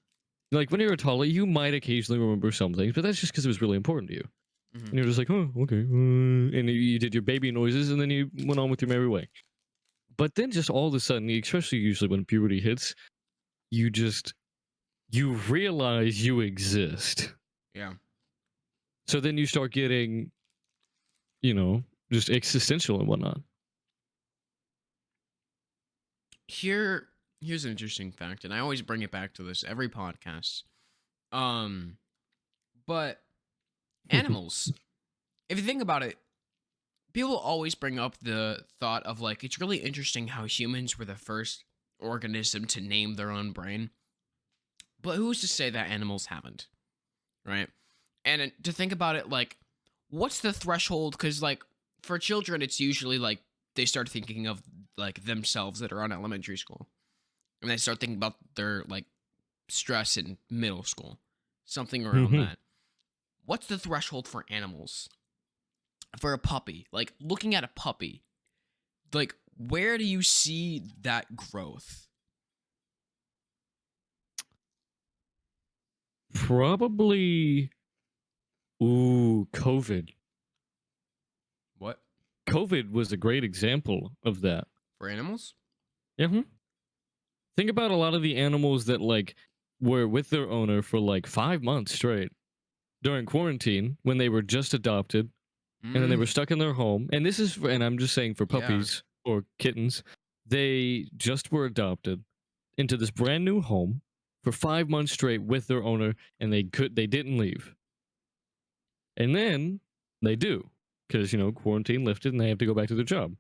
like when you were a toddler, you might occasionally remember some things, but that's just because it was really important to you. Mhm. And you're just like, oh, okay. And you did your baby noises, and then you went on with your merry way. But then just all of a sudden, especially usually when puberty hits, you realize you exist. Yeah. So then you start getting, just existential and whatnot. Here's an interesting fact, and I always bring it back to this every podcast. But animals, if you think about it, people always bring up the thought of like it's really interesting how humans were the first organism to name their own brain. But who's to say that animals haven't? Right? And to think about it, like, what's the threshold? Because, like, for children, it's usually like they start thinking of like themselves that are on elementary school, and they start thinking about their like stress in middle school, something around Mhm. that. What's the threshold for animals? For a puppy, like looking at a puppy, like where do you see that growth? Probably, COVID. What COVID was a great example of that. for animals? Yeah. Think about a lot of the animals that like were with their owner for like 5 months straight during quarantine when they were just adopted, and then they Mm, were stuck in their home. And this is, and I'm just saying for yeah, puppies or kittens, they just were adopted into this brand new home for 5 months straight with their owner, and they didn't leave. And then they do, because quarantine lifted and they have to go back to their job.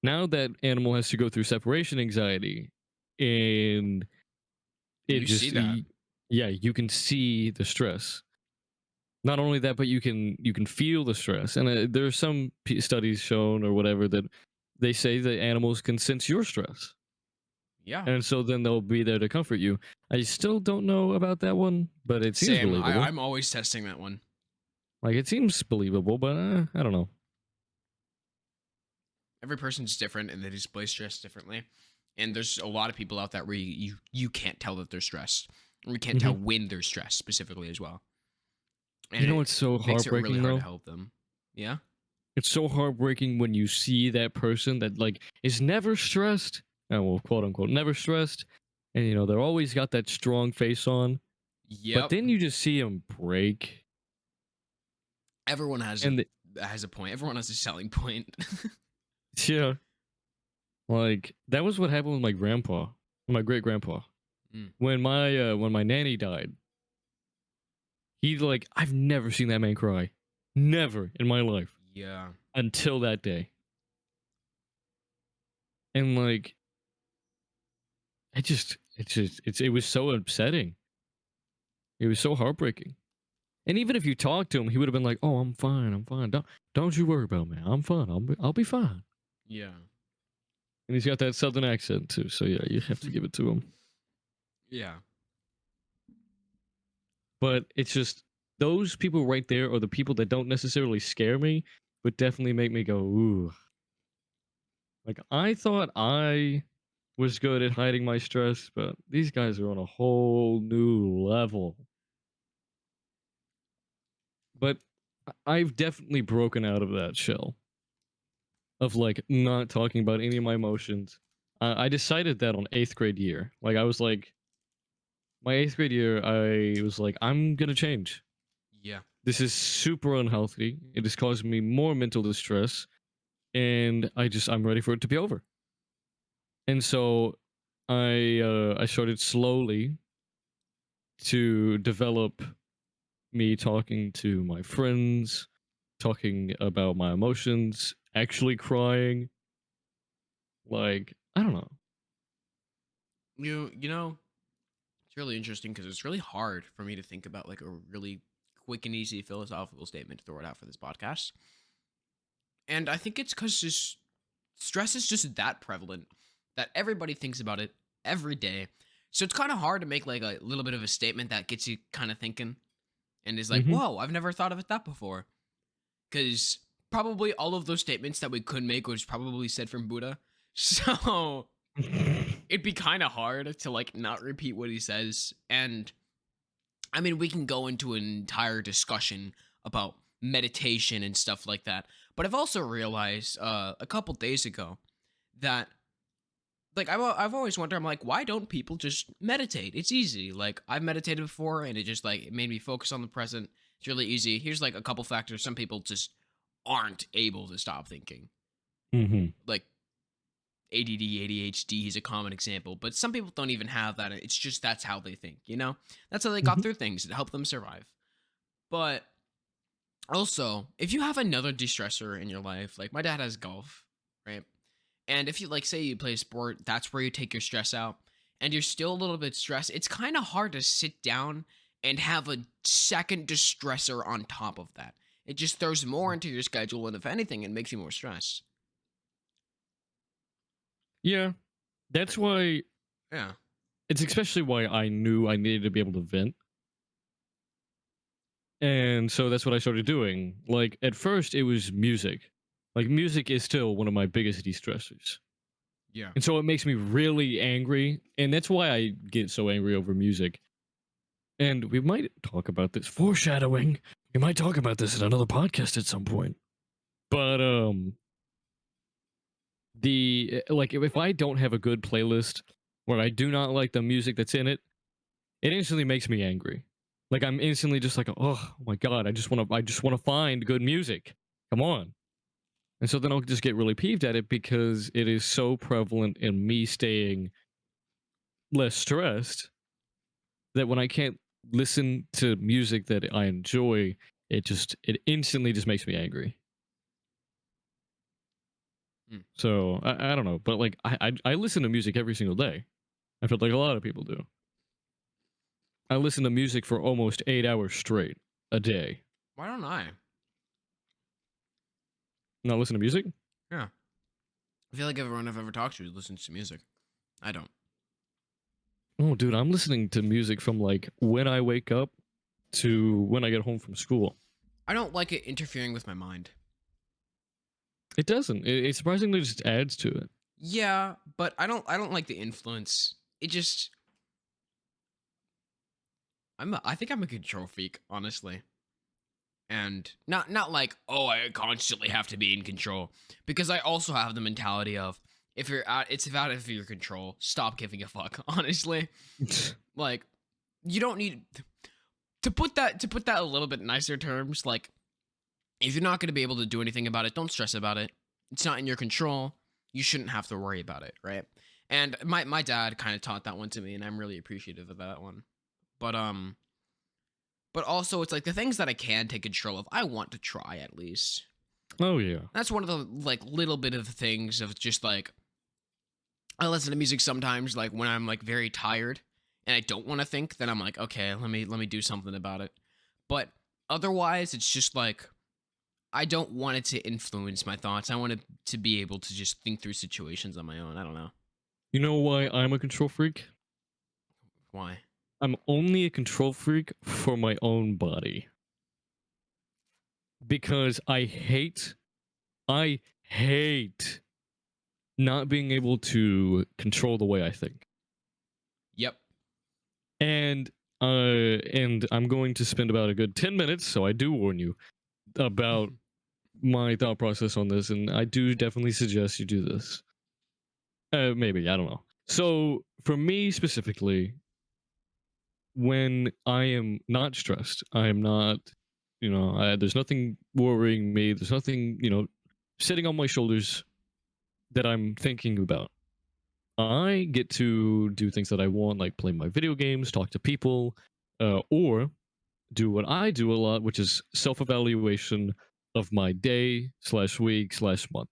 Now that animal has to go through separation anxiety, and it you see just that. yeah, you can see the stress. Not only that, but you can feel the stress. And there are some studies shown or whatever that they say that animals can sense your stress, Yeah. and so then they'll be there to comfort you. I still don't know about that one, but it seems Same. believable. I'm always testing that one. Like it seems believable, but I don't know. Every person's different and they display stress differently. And there's a lot of people out there where you can't tell that they're stressed. Or you can't tell Mhm. when they're stressed specifically as well. and You know it what's so makes it really heartbreaking hard to though? help them. Yeah. It's so heartbreaking when you see that person that like is never stressed. Oh, well, quote unquote, never stressed, and they're always got that strong face on. But Yep. then you just see them break, Everyone and has a point. Everyone has a selling point. yeah, like that was what happened with my grandpa, my great grandpa. Mm, When my nanny died, he like I've never seen that man cry, never in my life yeah. until that day, and like it was so upsetting. It was so heartbreaking. And even if you talked to him, he would have been like, "Oh, I'm fine. I'm fine. Don't you worry about me. I'm fine. I'll be fine." Yeah. And he's got that southern accent too. So yeah, you have to give it to him. Yeah. But it's just those people right there are the people that don't necessarily scare me, but definitely make me go, "Ooh." Like I thought I was good at hiding my stress, but these guys are on a whole new level. But I've definitely broken out of that shell of like not talking about any of my emotions. I decided that on eighth grade year. Like I was like, my eighth grade year, I was like, I'm gonna change. Yeah. This is super unhealthy. It is causing me more mental distress, and I'm ready for it to be over. And so I started slowly to develop me talking to my friends, talking about my emotions, actually crying. Like I don't know. You know, it's really interesting because it's really hard for me to think about like a really quick and easy philosophical statement to throw it out for this podcast. And I think it's because just stress is just that prevalent that everybody thinks about it every day. So it's kind of hard to make like a little bit of a statement that gets you kind of thinking and is like, Hmm. whoa, I've never thought of it that before. Because probably all of those statements that we could make was probably said from Buddha. So it'd be kind of hard to like not repeat what he says. And I mean, we can go into an entire discussion about meditation and stuff like that. But I've also realized a couple days ago that like I've always wondered, I'm like, why don't people just meditate? It's easy. Like I've meditated before and it just like it made me focus on the present. It's really easy. Here's like a couple factors. Some people just aren't able to stop thinking. Hmm. Like ADD, ADHD is a common example, but some people don't even have that. It's just that's how they think, you know? That's how they got Hmm. through things. It helped them survive. But also, if you have another de-stressor in your life, like my dad has golf, right? And if you like say you play a sport, that's where you take your stress out and you're still a little bit stressed, it's kind of hard to sit down and have a second distressor on top of that. It just throws more into your schedule and if anything, it makes you more stressed. Yeah, that's why. Yeah. It's especially why I knew I needed to be able to vent. And so that's what I started doing. Like at first it was music. Like music is still one of my biggest de-stressors. Yeah. And so it makes me really angry. And that's why I get so angry over music. And we might talk about this foreshadowing. We might talk about this in another podcast at some point. But the like if I don't have a good playlist where I do not like the music that's in it, it instantly makes me angry. Like I'm instantly just like, oh my god, I just want to find good music. Come on. And so then I'll just get really peeved at it because it is so prevalent in me staying less stressed that when I can't listen to music that I enjoy, it instantly just makes me angry. Mm. So I don't know, but like I listen to music every single day. I feel like a lot of people do. I listen to music for almost 8 hours straight a day. Why don't I? Not listen to music? Yeah. I feel like everyone I've ever talked to listens to music. I don't. Oh, dude, I'm listening to music from like when I wake up to when I get home from school. I don't like it interfering with my mind. It doesn't. It surprisingly just adds to it. Yeah, but I don't like the influence. It just I think I'm a control freak, honestly. And not like, oh, I constantly have to be in control, because I also have the mentality of, if you're out, it's out of your control, stop giving a fuck. Honestly, like, you don't need to put that a little bit nicer terms. Like, if you're not going to be able to do anything about it, don't stress about it. It's not in your control. You shouldn't have to worry about it, right? And my dad kind of taught that one to me, and I'm really appreciative of that one. But but also, it's like the things that I can take control of, I want to try at least. Oh yeah. That's one of the like little bit of things of just like, I listen to music sometimes like when I'm like very tired and I don't want to think, then I'm like, okay, let me do something about it. But otherwise, it's just like, I don't want it to influence my thoughts. I want it to be able to just think through situations on my own. I don't know You know why I'm a control freak? why. I'm only a control freak for my own body. Because I hate not being able to control the way I think. Yep. And and I'm going to spend about a good 10 minutes, so I do warn you about my thought process on this, and I do definitely suggest you do this. Maybe, I don't know. So, for me specifically, when I am not stressed, I am not, there's nothing worrying me, there's nothing, sitting on my shoulders that I'm thinking about. I get to do things that I want, like play my video games, talk to people, or do what I do a lot, which is self evaluation of my day slash week slash month.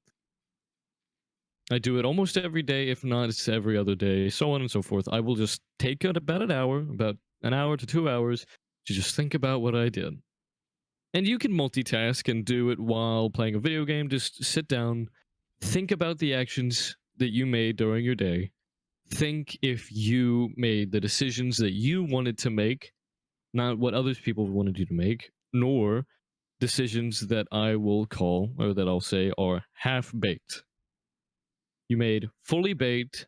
I do it almost every day, if not it's every other day, so on and so forth. I will just take about an hour to 2 hours to just think about what I did. And you can multitask and do it while playing a video game. Just sit down, think about the actions that you made during your day. Think if you made the decisions that you wanted to make, not what other people wanted you to make, nor decisions that I will call, or that I'll say, are half baked. You made fully baked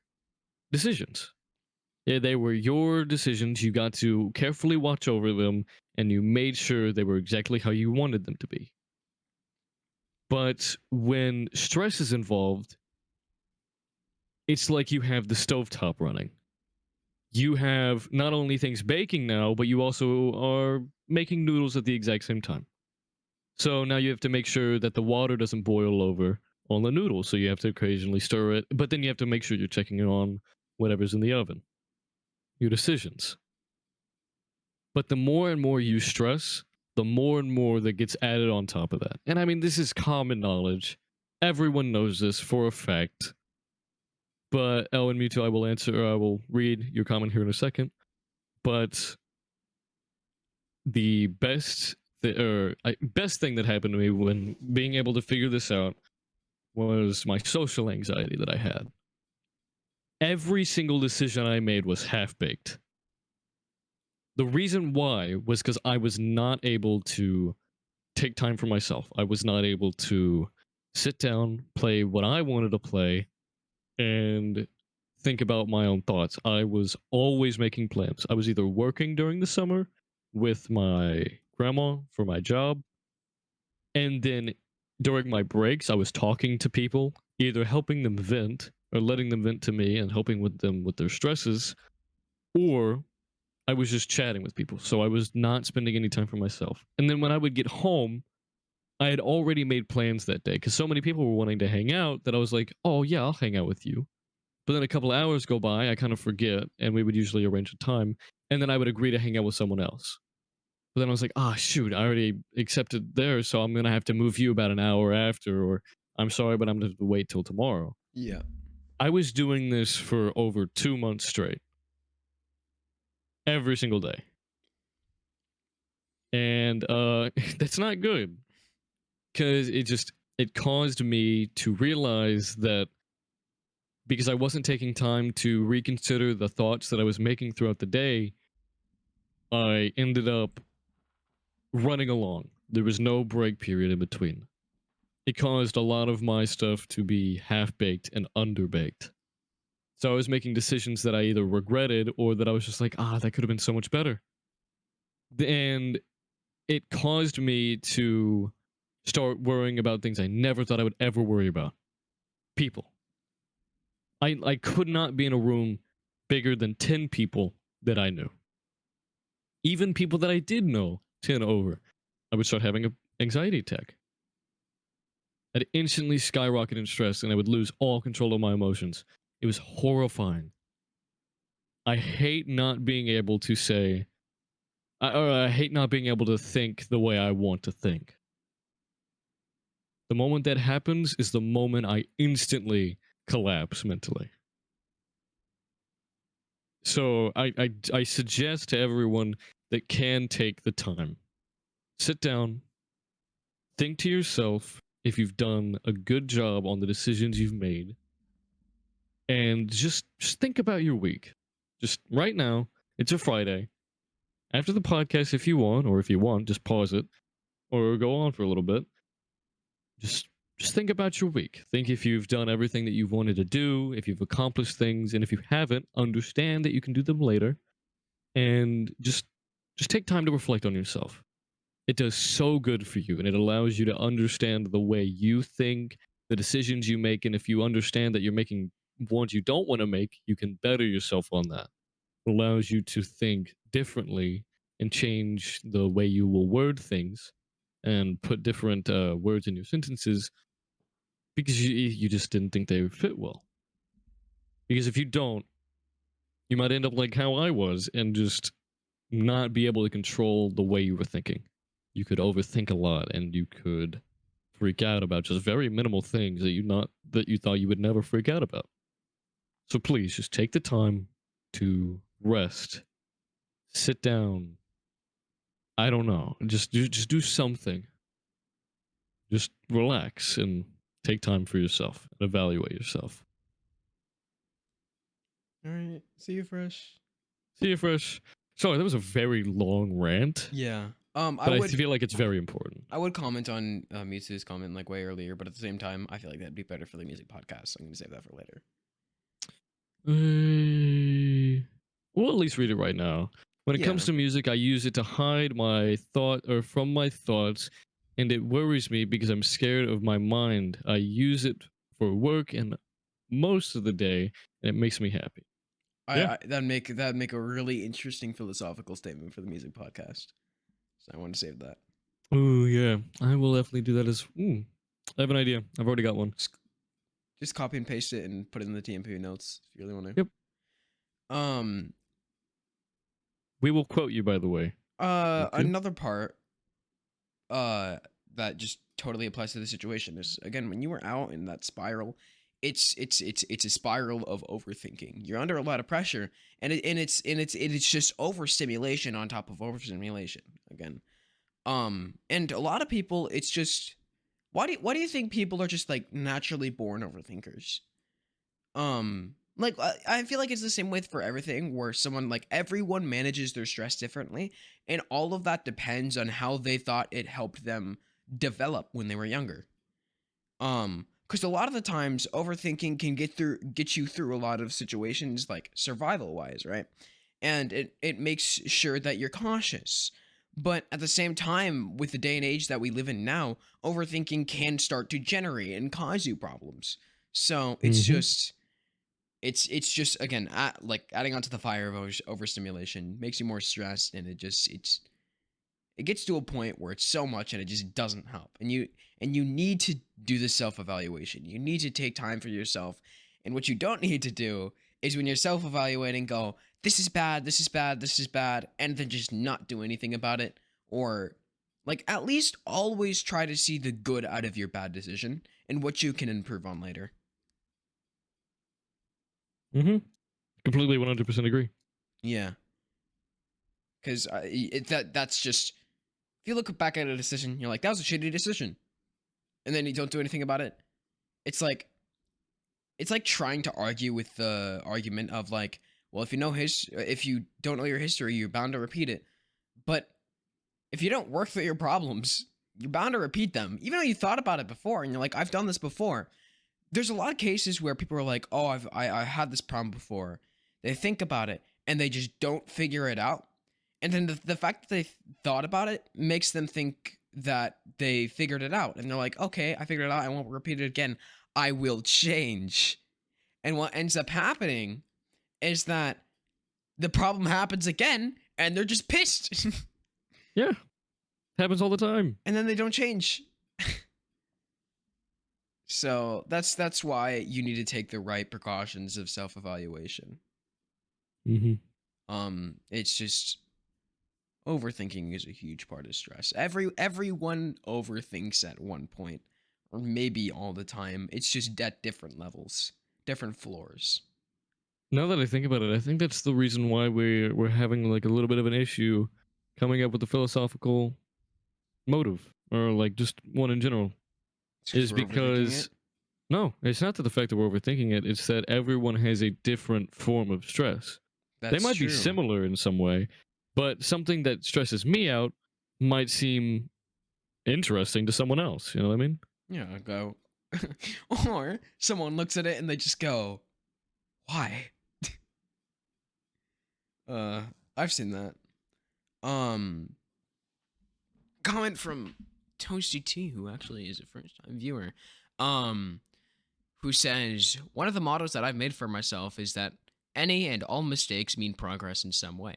decisions. Yeah, they were your decisions. You got to carefully watch over them, and you made sure they were exactly how you wanted them to be. But when stress is involved, it's like you have the stovetop running. You have not only things baking now, but you also are making noodles at the exact same time. So now you have to make sure that the water doesn't boil over on the noodle. So you have to occasionally stir it, but then you have to make sure you're checking it on whatever's in the oven. Your decisions. But the more and more you stress, the more and more that gets added on top of that. And I mean, this is common knowledge. Everyone knows this for a fact. But Ellen Mewtwo, I will read your comment here in a second. But the best thing that happened to me when being able to figure this out was my social anxiety that I had. Every single decision I made was half baked. The reason why was because I was not able to take time for myself. I was not able to sit down, play what I wanted to play, and think about my own thoughts. I was always making plans. I was either working during the summer with my grandma for my job, and then during my breaks, I was talking to people, either helping them vent or letting them vent to me and helping with them with their stresses, or I was just chatting with people. So I was not spending any time for myself. And then when I would get home, I had already made plans that day because so many people were wanting to hang out that I was like, oh, yeah, I'll hang out with you. But then a couple of hours go by, I kind of forget, and we would usually arrange a time, and then I would agree to hang out with someone else. But then I was like, ah, shoot, I already accepted theirs, so I'm going to have to move you about an hour after, or I'm sorry, but I'm going to have to wait till tomorrow. Yeah. I was doing this for over 2 months straight. Every single day. And that's not good. Because it caused me to realize that because I wasn't taking time to reconsider the thoughts that I was making throughout the day, I ended up running along. There was no break period in between. It caused a lot of my stuff to be half baked and underbaked. So I was making decisions that I either regretted or that I was just like, that could have been so much better. And it caused me to start worrying about things I never thought I would ever worry about. People. I could not be in a room bigger than 10 people that I knew. Even people that I did know 10 over. I would start having an anxiety attack. I'd instantly skyrocket in stress and I would lose all control of my emotions. It was horrifying. I hate not being able to say, I hate not being able to think the way I want to think. The moment that happens is the moment I instantly collapse mentally. So I suggest to everyone that can take the time, sit down, think to yourself if you've done a good job on the decisions you've made, and just think about your week. Just right now, it's a Friday. After the podcast, if you want, or if you want, just pause it or go on for a little bit. Just just think about your week. Think if you've done everything that you've wanted to do, if you've accomplished things, and if you haven't, understand that you can do them later. And just take time to reflect on yourself. It does so good for you, and it allows you to understand the way you think, the decisions you make, and if you understand that you're making ones you don't want to make, you can better yourself on that. It allows you to think differently and change the way you will word things and put different words in your sentences because you just didn't think they would fit well. Because if you don't, you might end up like how I was and just not be able to control the way you were thinking. You could overthink a lot and you could freak out about just very minimal things that you thought you would never freak out about. So please just take the time to rest, sit down. I don't know, just do something. Just relax and take time for yourself and evaluate yourself. All right. See you, Fresh. See you, Fresh. Sorry, that was a very long rant, Yeah. but I feel like it's very important. I would comment on Mewtwo's comment like way earlier, but at the same time, I feel like that'd be better for the music podcast. So I'm gonna save that for later. We'll at least read it right now. When it comes Yeah. to music, I use it to hide my thought or from my thoughts, and it worries me because I'm scared of my mind. I use it for work and most of the day, and it makes me happy. Yeah. That'd make a really interesting philosophical statement for the music podcast. So I want to save that. Oh yeah, I will definitely do that as. I have an idea. I've already got one. Just copy and paste it and put it in the TMP notes if you really want to. Yep. Um. We will quote you, by the way. Okay. Another part. That just totally applies to the situation is again when you were out in that spiral, it's a spiral of overthinking. You're under a lot of pressure, and it's just overstimulation on top of overstimulation again. And a lot of people, it's just why do you think people are just like naturally born overthinkers? Like I feel like it's the same way for everything where someone like everyone manages their stress differently, and all of that depends on how they thought it helped them develop when they were younger. Because a lot of the times overthinking can get you through a lot of situations like survival wise, right? And it makes sure that you're cautious. But at the same time, with the day and age that we live in now, overthinking can start to generate and cause you problems. So it's Mhm. just it's just again like adding onto the fire of overstimulation makes you more stressed, and it gets to a point where it's so much and it just doesn't help, and you need to do the self-evaluation. You need to take time for yourself, and what you don't need to do is when you're self-evaluating go, this is bad, this is bad, this is bad, and then just not do anything about it, or like at least always try to see the good out of your bad decision and what you can improve on later. Completely 100% agree. Yeah, because that's just if you look back at a decision, you're like, that was a shitty decision, and then you don't do anything about it. It's like trying to argue with the argument of like, well, if you don't know your history, you're bound to repeat it. But if you don't work through your problems, you're bound to repeat them, even though you thought about it before, and you're like, I've done this before. There's a lot of cases where people are like, oh, I had this problem before. They think about it and they just don't figure it out. And then the fact that they thought about it makes them think that they figured it out. And they're like, okay, I figured it out. I won't repeat it again. I will change. And what ends up happening is that the problem happens again and they're just pissed. Yeah. Happens all the time. And then they don't change. So that's why you need to take the right precautions of self-evaluation. It's just overthinking is a huge part of stress. Everyone overthinks at one point, or maybe all the time. It's just at different levels, different floors. Now that I think about it, I think that's the reason why we're having like a little bit of an issue coming up with a philosophical motive, or like just one in general. Is We're overthinking because it. no, it's not that the fact that we're overthinking it, it's that everyone has a different form of stress. They That's might be true. similar in some way, but something that stresses me out might seem interesting to someone else. You know what I mean? Yeah, I go. Or someone looks at it and they just go, "Why?" I've seen that. Comment from Toasty T, who actually is a first-time viewer. Who says, one of the mottos that I've made for myself is that any and all mistakes mean progress in some way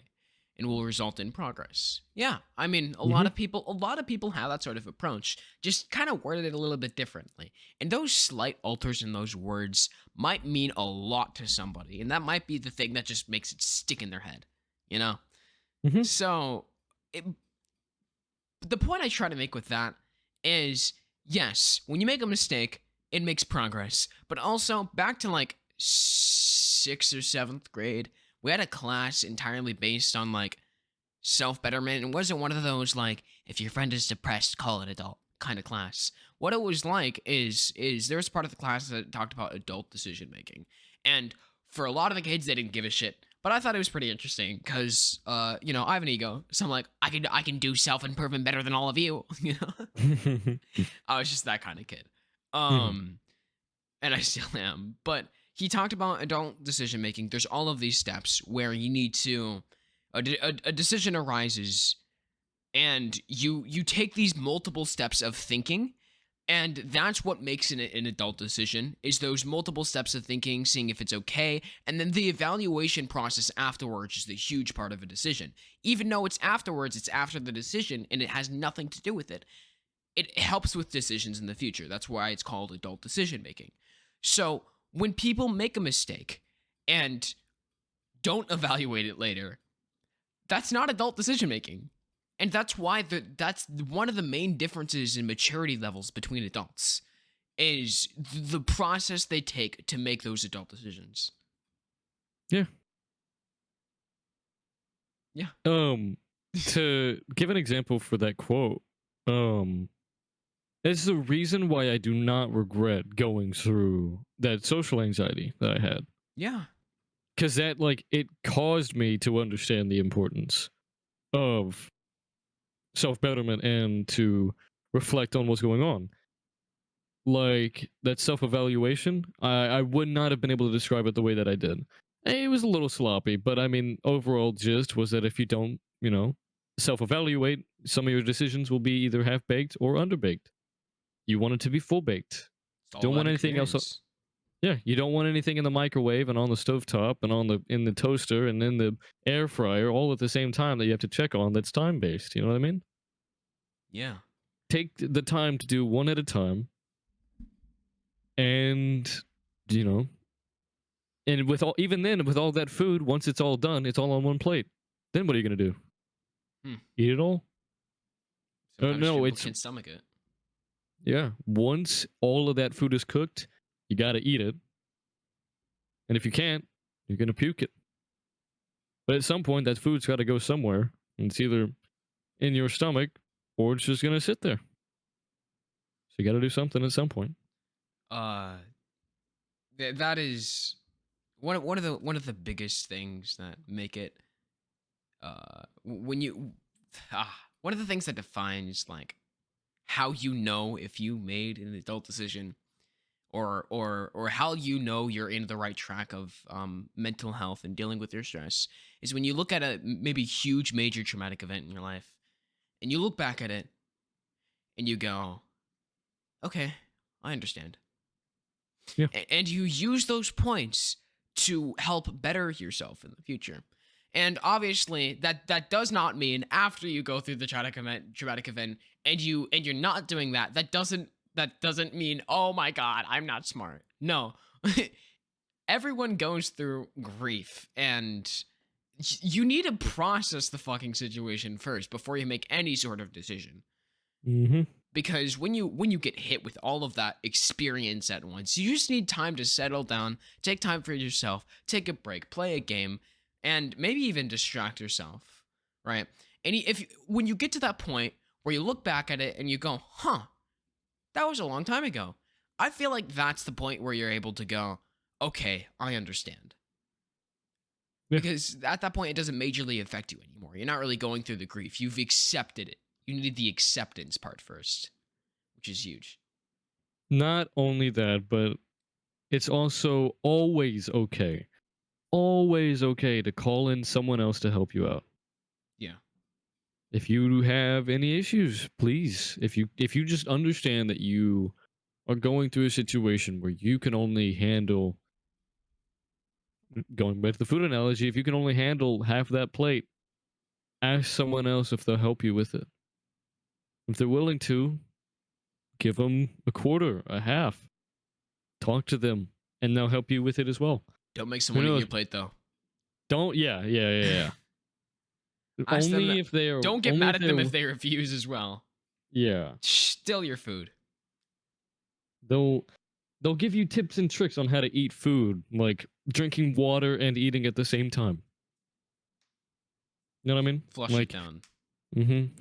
and will result in progress. Yeah, I mean, a lot of people have that sort of approach, just kind of worded it a little bit differently. And those slight alters in those words might mean a lot to somebody, and that might be the thing that just makes it stick in their head, you know? Mhm. So, the point I try to make with that is, yes, when you make a mistake, it makes progress. But also, back to like 6th or 7th grade, we had a class entirely based on like self-betterment. It wasn't one of those like, if your friend is depressed, call it adult kind of class. What it was like is there was part of the class that talked about adult decision making. And for a lot of the kids, they didn't give a shit. But I thought it was pretty interesting because, I have an ego, so I'm like, I can do self improvement better than all of you. You know, I was just that kind of kid, and I still am. But he talked about adult decision making. There's all of these steps where you need to, a decision arises, and you take these multiple steps of thinking. And that's what makes it an adult decision, is those multiple steps of thinking, seeing if it's okay, and then the evaluation process afterwards is the huge part of a decision. Even though it's afterwards, it's after the decision, and it has nothing to do with it. It helps with decisions in the future. That's why it's called adult decision making. So when people make a mistake and don't evaluate it later, that's not adult decision making. And that's why that's one of the main differences in maturity levels between adults, is the process they take to make those adult decisions. Yeah. Yeah. To give an example for that quote, it's the reason why I do not regret going through that social anxiety that I had. Yeah. Because that, like, it caused me to understand the importance of self betterment and to reflect on what's going on. Like, that self evaluation, I would not have been able to describe it the way that I did. It was a little sloppy, but I mean, overall gist was that if you don't, self evaluate, some of your decisions will be either half baked or underbaked. You want it to be full baked. It's all Don't about want anything else. experience. Yeah, you don't want anything in the microwave and on the stovetop and in the toaster and in the air fryer all at the same time that you have to check on. That's time based. You know what I mean? Yeah. Take the time to do one at a time, and you know, and with all even then with all that food, once it's all done, it's all on one plate. Then what are you gonna do? Eat it all? Sometimes No, people it's can't stomach it. yeah. Once all of that food is cooked, you gotta eat it, and if you can't, you're gonna puke it. But at some point, that food's got to go somewhere. And it's either in your stomach or it's just going to sit there. So you got to do something at some point. That is one of the biggest things that make it when you one of the things that defines like how you know if you made an adult decision or how you know you're in the right track of mental health and dealing with your stress is when you look at a maybe huge major traumatic event in your life and you look back at it and you go, okay, I understand. Yeah. And you use those points to help better yourself in the future. And obviously, that does not mean after you go through the traumatic event, and you're not doing that. That doesn't mean, oh my god, I'm not smart. No, everyone goes through grief, and you need to process the fucking situation first before you make any sort of decision. Mm-hmm. Because when you get hit with all of that experience at once, you just need time to settle down, take time for yourself, take a break, play a game, and maybe even distract yourself, right? And if when you get to that point where you look back at it and you go, huh, that was a long time ago, I feel like that's the point where you're able to go, okay, I understand. Yeah. Because at that point, it doesn't majorly affect you anymore. You're not really going through the grief. You've accepted it. You need the acceptance part first, which is huge. Not only that, but it's also always okay to call in someone else to help you out. Yeah. If you have any issues, please, if you just understand that you are going through a situation where you can only handle, going back to the food analogy, if you can only handle half that plate, ask someone else if they'll help you with it. If they're willing to, give them a quarter, a half. Talk to them, and they'll help you with it as well. Don't make Who someone eat knows? your plate though. Don't. Yeah. Ask them. Only if they are. Don't get Only mad if at them they're. if they refuse as well. Yeah. Still your food. They'll they'll give you tips and tricks on how to eat food, like drinking water and eating at the same time. You know what I mean? Flush it Like, down.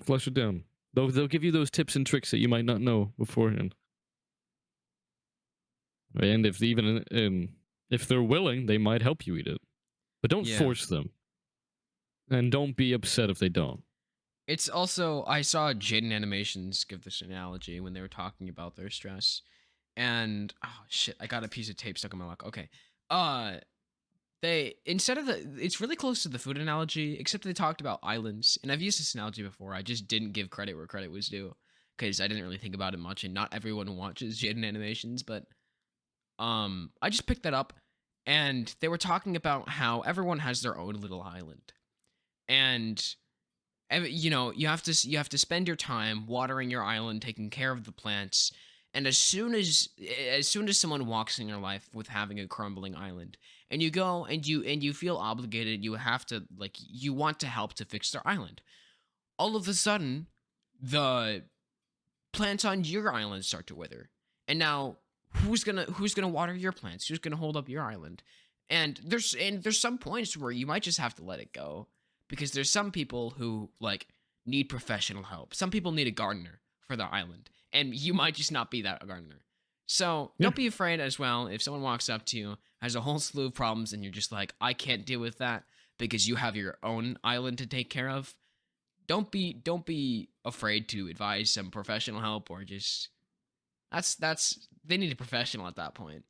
flush it down. They'll give you those tips and tricks that you might not know beforehand. And if they're willing, they might help you eat it. But don't Yeah. force them. And don't be upset if they don't. It's also, I saw Jaden Animations give this analogy when they were talking about their stress. And oh shit, I got a piece of tape stuck in my lock. Okay. They instead of it's really close to the food analogy, except they talked about islands. And I've used this analogy before. I just didn't give credit where credit was due because I didn't really think about it much, and not everyone watches Jaden Animations, but I just picked that up, and they were talking about how everyone has their own little island, and you have to spend your time watering your island, taking care of the plants, and as soon as someone walks in your life with having a crumbling island, and you go and you feel obligated, you have to, like, you want to help to fix their island. All of a sudden, the plants on your island start to wither, and now who's gonna water your plants? Who's gonna hold up your island? And there's some points where you might just have to let it go, because there's some people who, like, need professional help. Some people need a gardener for their island, and you might just not be that gardener. So Yeah. don't be afraid as well if someone walks up to you, has a whole slew of problems, and you're just like, I can't deal with that because you have your own island to take care of. Don't be afraid to advise some professional help, or just that's they need a professional at that point,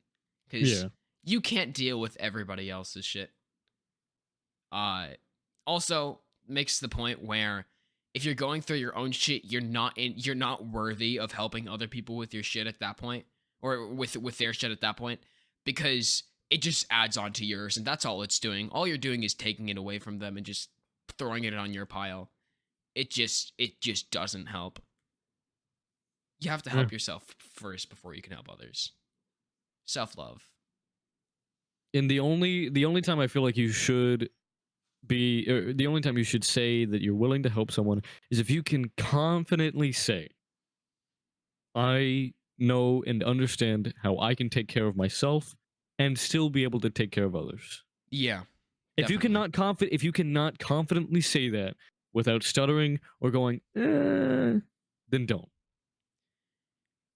because Yeah. you can't deal with everybody else's shit. Uh, Also makes the point where if you're going through your own shit, you're not worthy of helping other people with your shit at that point, or with their shit at that point, because it just adds on to yours, and that's all it's doing. All you're doing is taking it away from them and just throwing it on your pile. It just doesn't help. You have to Yeah. help yourself first before you can help others. Self-love. And the only time I feel like you should be, the only time you should say that you're willing to help someone is if you can confidently say, I know and understand how I can take care of myself and still be able to take care of others. Yeah. If you Definitely. if you cannot confidently say that without stuttering or going, then don't.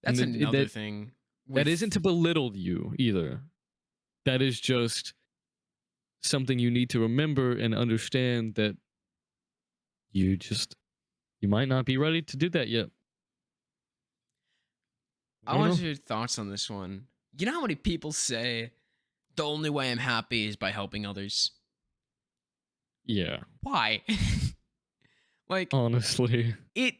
That's And another thing that with isn't to belittle you either. That is just something you need to remember and understand, that you might not be ready to do that yet. I I don't want know. your thoughts on this one. You know how many people say the only way I'm happy is by helping others? Yeah, Why? Like honestly. it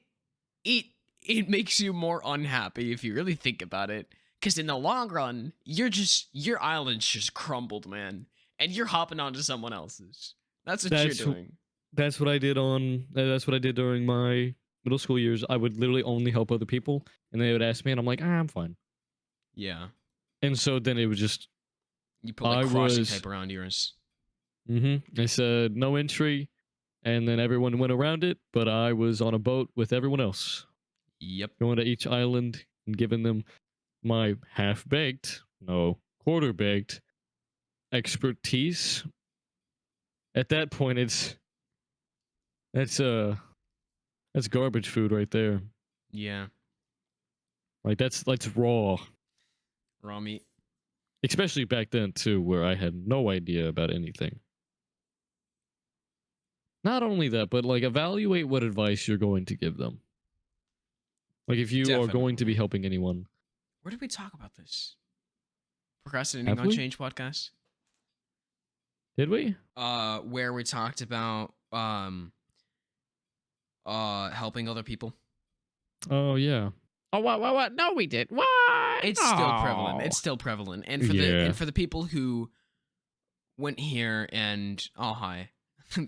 it it makes you more unhappy if you really think about it. Cause in the long run, your island's just crumbled, man. And you're hopping onto someone else's. That's what you're That's doing. that's what I did that's what I did during my middle school years. I would literally only help other people, and they would ask me, and I'm like, I'm fine. Yeah. And so then it was just You put like I crossing was tape around yours. I said no entry, and then everyone went around it, but I was on a boat with everyone else, Yep. going to each island and giving them my half baked, no, quarter baked expertise. At that point, that's uh that's garbage food right there. Yeah. Like that's raw. Raw meat. Especially back then too, where I had no idea about anything. Not only that, but like evaluate what advice you're going to give them. Like if you are going to be Definitely. helping anyone, Where did we talk about this? Procrastinating have on we? Change podcast? Did we? Where we talked about helping other people. Oh yeah. Oh what? No, we did. What? It's still prevalent. It's still prevalent. And for Yeah. the people who went here and oh hi.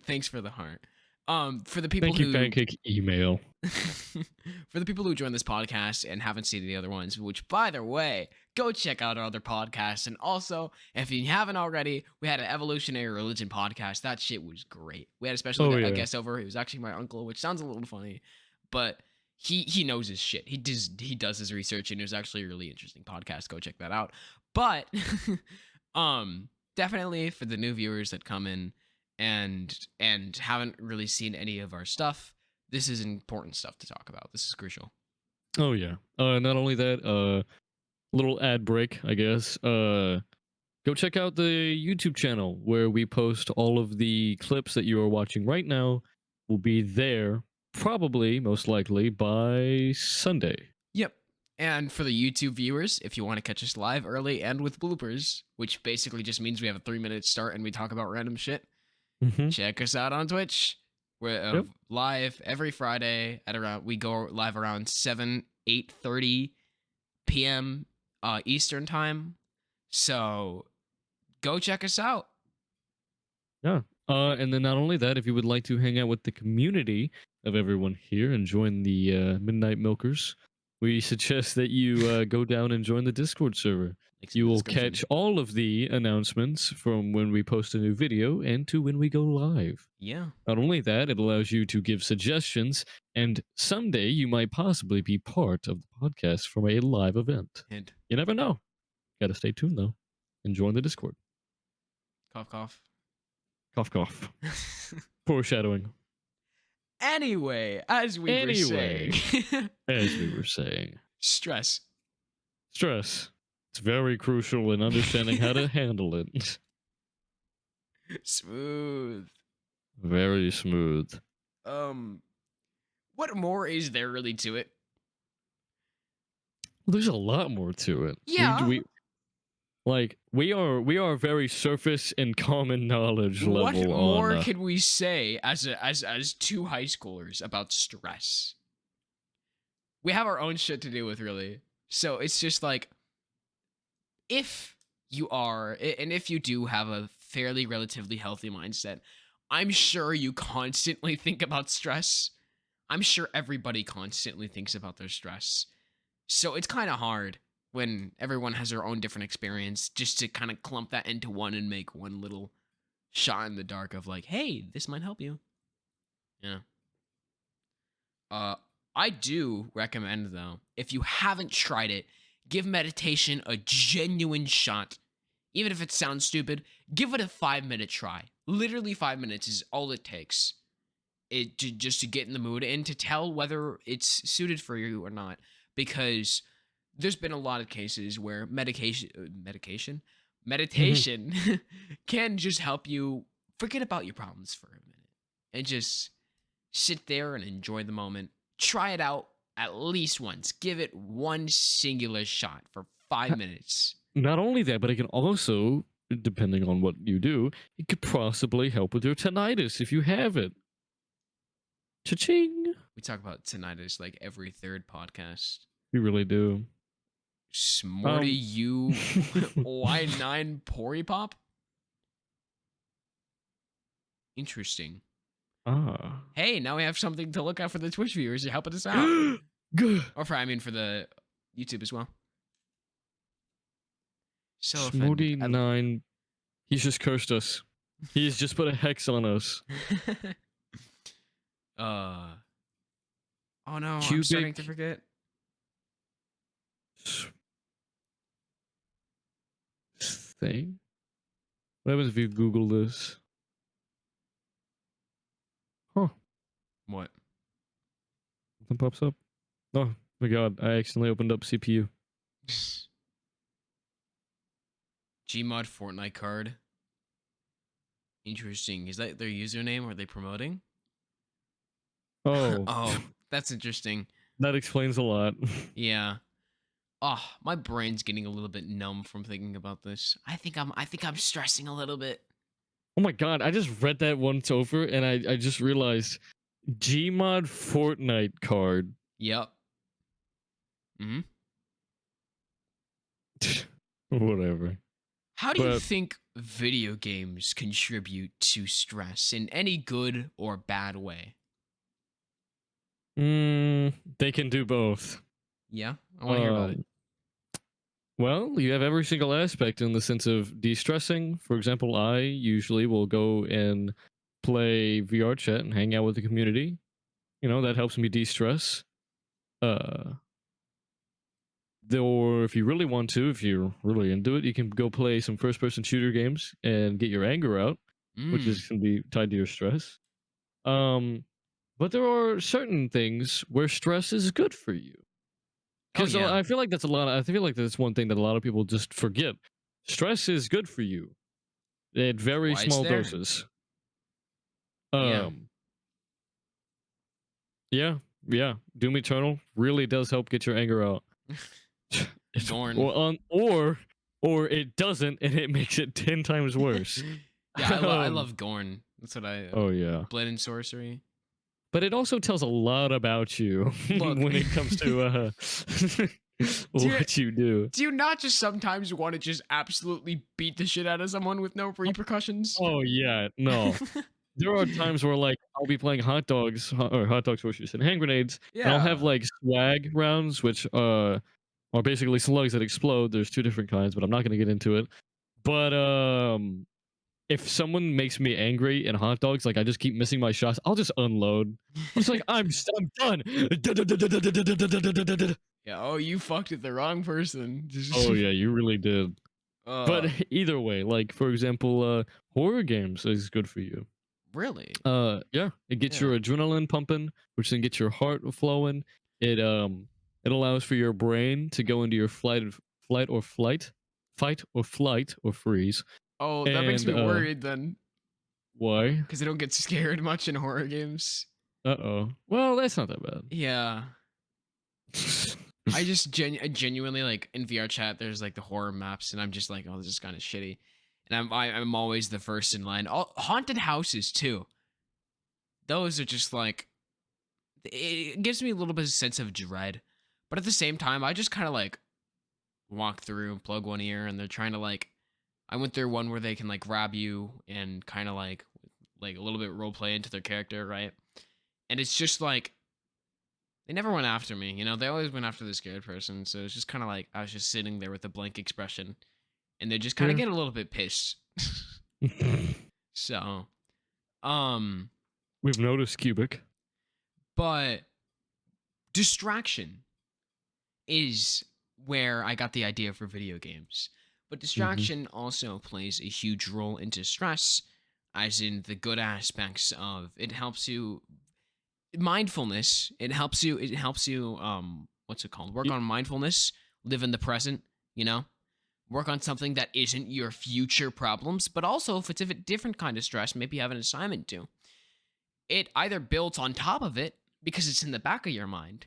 Thanks for the heart. For the people Thank you, who Pancake Email. for the people who join this podcast and haven't seen the other ones, which by the way, go check out our other podcasts. And also, if you haven't already, we had an evolutionary religion podcast. That shit was great. We had a special Oh, yeah. guest over. He was actually my uncle, which sounds a little funny, but he knows his shit. He does his research, and it was actually a really interesting podcast. Go check that out. But definitely for the new viewers that come in and haven't really seen any of our stuff, this is important stuff to talk about. This is crucial. Oh yeah. Not only that, little ad break, I guess. Go check out the YouTube channel where we post all of the clips that you are watching right now. Will be there probably, most likely, by Sunday. Yep. And for the YouTube viewers, if you want to catch us live early and with bloopers, which basically just means we have a 3-minute start and we talk about random shit, check us out on Twitch. We're Yep. live every Friday at around, we go live around 8:30 p.m. Eastern time. So go check us out. Yeah. And then not only that, if you would like to hang out with the community of everyone here and join the Midnight Milkers, we suggest that you go down and join the Discord server. Links in You the will description. catch all of the announcements from when we post a new video and to when we go live. Yeah. Not only that, it allows you to give suggestions, and someday you might possibly be part of the podcast from a live event. Hint. You never know. Gotta stay tuned though, and join the Discord. Cough, cough. Cough, cough. Foreshadowing. Anyway, as we were saying, As we were saying, stress. stress. It's very crucial in understanding how to handle it. Smooth. Very smooth. What more is there really to it? Well, there's a lot more to it. Yeah. We are very surface and common knowledge level. What more on, can we say as two high schoolers about stress? We have our own shit to deal with, really. So it's just like, if you are, and if you do have a fairly relatively healthy mindset, I'm sure you constantly think about stress. I'm sure everybody constantly thinks about their stress. So it's kind of hard when everyone has their own different experience just to kind of clump that into one and make one little shot in the dark of like, hey, this might help you. Yeah. I do recommend, though, if you haven't tried it, give meditation a genuine shot. Even if it sounds stupid, give it a 5-minute try. Literally 5 minutes is all it takes. Just to get in the mood and to tell whether it's suited for you or not. Because there's been a lot of cases where meditation can just help you forget about your problems for a minute and just sit there and enjoy the moment. Try it out at least once. Give it one singular shot for 5 minutes. not only that, but it can also, depending on what you do, it could possibly help with your tinnitus if you have it. Cha-ching! We talk about tinnitus like every third podcast. You really do. Smorty, Um, you Y9 Pori Pop? Interesting. ah. Hey, now we have something to look at for the Twitch viewers. You're helping us out. Good. Or for the YouTube as well. So Smoothie offended. 9. He's just cursed us. He's just put a hex on us. Oh no, I'm Cubic starting to forget. thing. What happens if you Google this? Huh. What? Something pops up. Oh my god, I accidentally opened up CPU. Gmod Fortnite card. Interesting. Is that their username? Are they promoting? Oh. Oh, that's interesting. That explains a lot. Yeah. Oh, my brain's getting a little bit numb from thinking about this. I think I'm stressing a little bit. Oh my god, I just read that once over and I just realized Gmod Fortnite card. Yep. Whatever. How do you But- think video games contribute to stress in any good or bad way? They can do both. Yeah, I want to hear about it. Well, you have every single aspect in the sense of de-stressing. For example, I usually will go and play VR chat and hang out with the community. You know, that helps me de-stress. Or if you really want to, if you're really into it, you can go play some first-person shooter games and get your anger out, which is can be tied to your stress. But there are certain things where stress is good for you. Because yeah. I feel like that's I feel like that's one thing that a lot of people just forget. Stress is good for you at very Why it's small there. doses. Yeah. Yeah. Doom Eternal really does help get your anger out. Dorn. Or it doesn't, and it makes it 10 times worse. Yeah, I love Gorn. That's what I. Oh yeah. Blood and sorcery. But it also tells a lot about you Look. when it comes to what you do. Do you not just sometimes want to just absolutely beat the shit out of someone with no repercussions? Oh yeah, no. There are times where like I'll be playing hot dogs versus and hand grenades, and I'll have like swag rounds, which are basically slugs that explode. There's two different kinds, but I'm not gonna get into it. But if someone makes me angry in hot dogs, like I just keep missing my shots, I'll just unload. It's like I'm done. Yeah. Oh, you fucked with the wrong person. Oh yeah, you really did. But Uh, either way, like for example, horror games is good for you. really? Yeah, it gets your adrenaline pumping, which then gets your heart flowing. It allows for your brain to go into your fight or flight or freeze. Oh, that makes me And, worried then, Why? because I don't get scared much in horror games. Uh-oh. Well, that's not that bad. Yeah. I just genuinely like in VR chat. There's like the horror maps, and I'm just like, oh, this is kind of shitty. And I'm always the first in line. Haunted houses too. Those are just like, it gives me a little bit of sense of dread, but at the same time, I just kind of like walk through and plug one ear, and they're trying to like. I went through one where they can like grab you and kind of like a little bit role play into their character, right? And it's just like they never went after me, you know. They always went after the scared person, so it's just kind of like I was just sitting there with a blank expression, and they just kind of get a little bit pissed. So, We've noticed Cubic. but distraction is where I got the idea for video games. But distraction also plays a huge role into stress, as in the good aspects of it helps you mindfulness. It helps you what's it called? Work on mindfulness, live in the present, you know? Work on something that isn't your future problems, but also if it's a different kind of stress, maybe you have an assignment due. It either builds on top of it because it's in the back of your mind,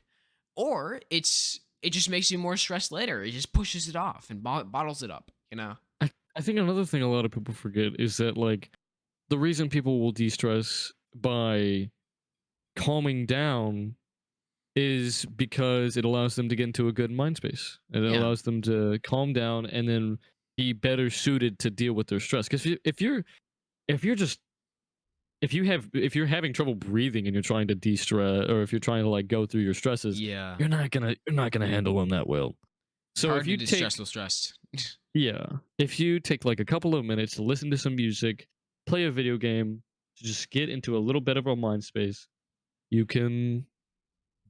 or it's it just makes you more stressed later. It just pushes it off and bottles it up, you know? I think another thing a lot of people forget is that like the reason people will de-stress by calming down is because it allows them to get into a good mind space. And it Yeah. allows them to calm down and then be better suited to deal with their stress. Because if you're just if you're having trouble breathing and you're trying to de-stress, or if you're trying to like go through your stresses, Yeah. you're not gonna handle them that well. So Hard if to you distress take while stressed. yeah, if you take like a couple of minutes to listen to some music, play a video game, to just get into a little bit of a mind space, you can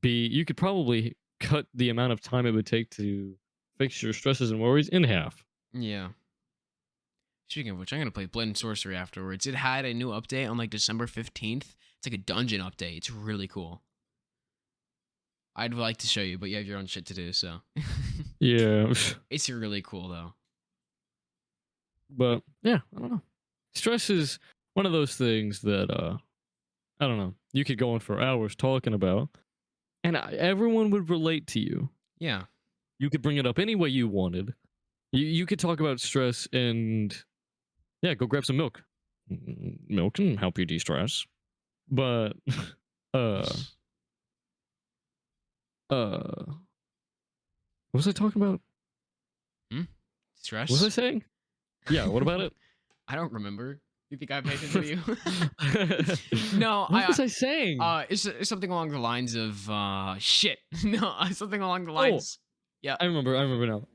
you could probably cut the amount of time it would take to fix your stresses and worries in half. Yeah. Speaking of which, I'm gonna play Blend and Sorcery afterwards. It had a new update on like December 15th. It's like a dungeon update. It's really cool. I'd like to show you, but you have your own shit to do, so. Yeah, It's really cool though. but yeah, I don't know. Stress is one of those things that I don't know. You could go on for hours talking about, and everyone would relate to you. Yeah. You could bring it up any way you wanted. You could talk about stress and yeah, go grab some milk. Milk can help you de-stress. But uh what was I talking about? Stress? What was I saying? Yeah, what about it? I don't remember. You think I paid attention to you? No, What was I saying? it's something along the lines of shit. No, something along the lines. Yeah. I remember now.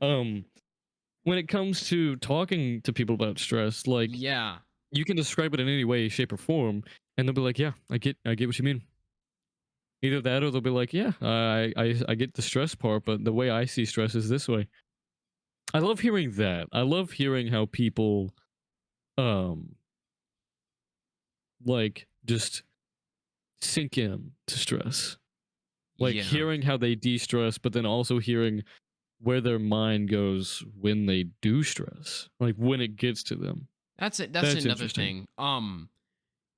When it comes to talking to people about stress, like Yeah. you can describe it in any way, shape, or form, and they'll be like, "Yeah, I get what you mean." Either that, or they'll be like, "Yeah, I get the stress part, but the way I see stress is this way." I love hearing that. I love hearing how people, um, like just sink in to stress. Like Yeah. hearing how they de-stress, but then also hearing where their mind goes when they do stress, like when it gets to them. That's it. That's That's another interesting. thing.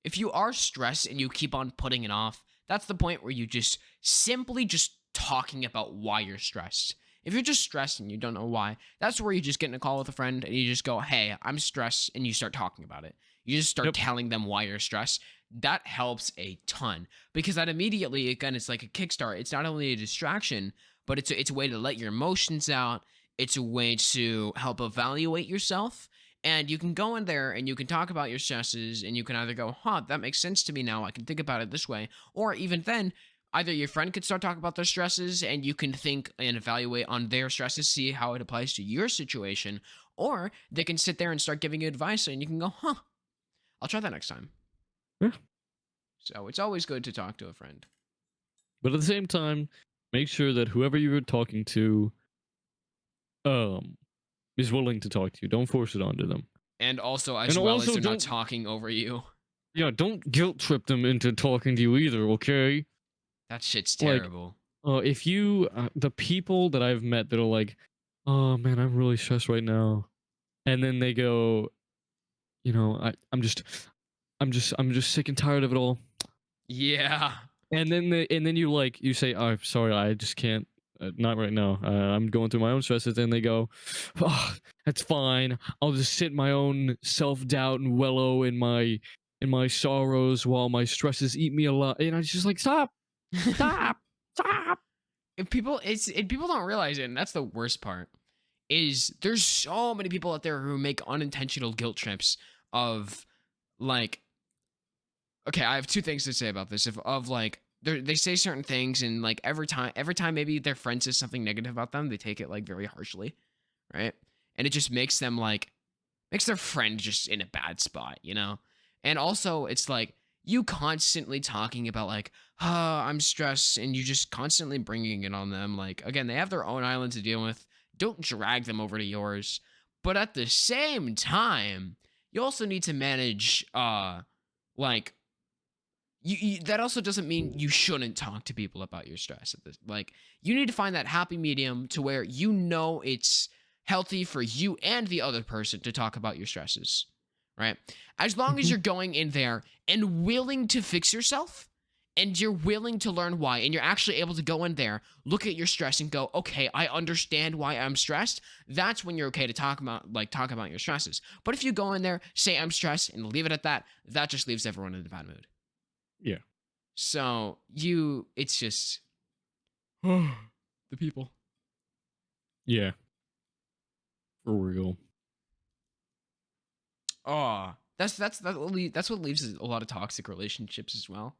If you are stressed and you keep on putting it off, that's the point where you just simply just talking about why you're stressed. If you're just stressed and you don't know why, that's where you just get in a call with a friend and you just go, "Hey, I'm stressed," and you start talking about it. You just start Yep. telling them why you're stressed. That helps a ton because that immediately, again, it's like a kickstart. It's not only a distraction, but it's a way to let your emotions out. It's a way to help evaluate yourself, and you can go in there and you can talk about your stresses and you can either go, "Huh, that makes sense to me now. I can think about it this way." Or even then, either your friend could start talking about their stresses and you can think and evaluate on their stresses, see how it applies to your situation. Or they can sit there and start giving you advice and you can go, "Huh, I'll try that next time." Yeah. So it's always good to talk to a friend. But at the same time, make sure that whoever you're talking to, um, is willing to talk to you. Don't force it onto them. And also, as And well as also they're not don't talking over you. yeah, don't guilt trip them into talking to you either, okay? That shit's Like, terrible. if you the people that I've met that are like, "Oh man, I'm really stressed right now," and then they go, you know, I'm just sick and tired of it all. Yeah. And then you say, "Oh, sorry, I just can't. Not right now. I'm going through my own stresses." And they go, "Oh, that's fine. I'll just sit in my own self doubt and wallow in my sorrows while my stresses eat me alive." And I was just like, "Stop, stop, stop." If people don't realize it, and that's the worst part, is there's so many people out there who make unintentional guilt trips of like, okay, I have two things to say about this. If of like they say certain things and like every time maybe their friend says something negative about them, they take it like very harshly, right? And it just makes them like makes their friend just in a bad spot, you know? And also it's like you constantly talking about like, "Oh, I'm stressed," and you just constantly bringing it on them. Like again, they have their own island to deal with. Don't drag them over to yours. But at the same time, you also need to manage like that also doesn't mean you shouldn't talk to people about your stress at this. Like you need to find that happy medium to where you know it's healthy for you and the other person to talk about your stresses, right? As long as Mhm. you're going in there and willing to fix yourself and you're willing to learn why, and you're actually able to go in there, look at your stress and go, okay, I understand why I'm stressed. That's when you're okay to talk about your stresses. But if you go in there, say I'm stressed and leave it at that, that just leaves everyone in a bad mood. Yeah. So it's just the people. Yeah. For real. Oh, that's what leaves a lot of toxic relationships as well.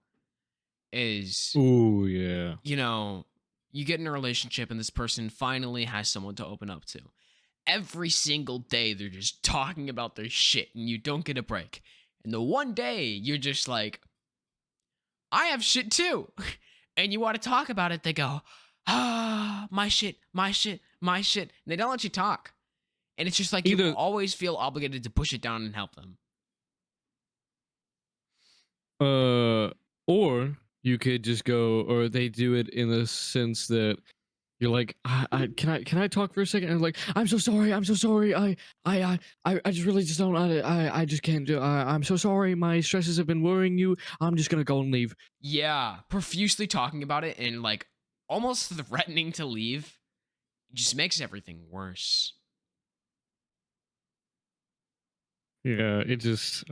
Is, Oh yeah. you get in a relationship and this person finally has someone to open up to. Every single day they're just talking about their shit and you don't get a break. And the one day you're just like, I have shit too. And you want to talk about it, they go, my shit, my shit, my shit. And they don't let you talk. And it's just like you Either always feel obligated to push it down and help them. or you could just go, or they do it in the sense that you're like, can I talk for a second? And like, I'm so sorry, I just really just don't, I just can't do. I'm so sorry, my stresses have been worrying you. I'm just gonna go and leave. Yeah, profusely talking about it and like almost threatening to leave just makes everything worse. Yeah, it just.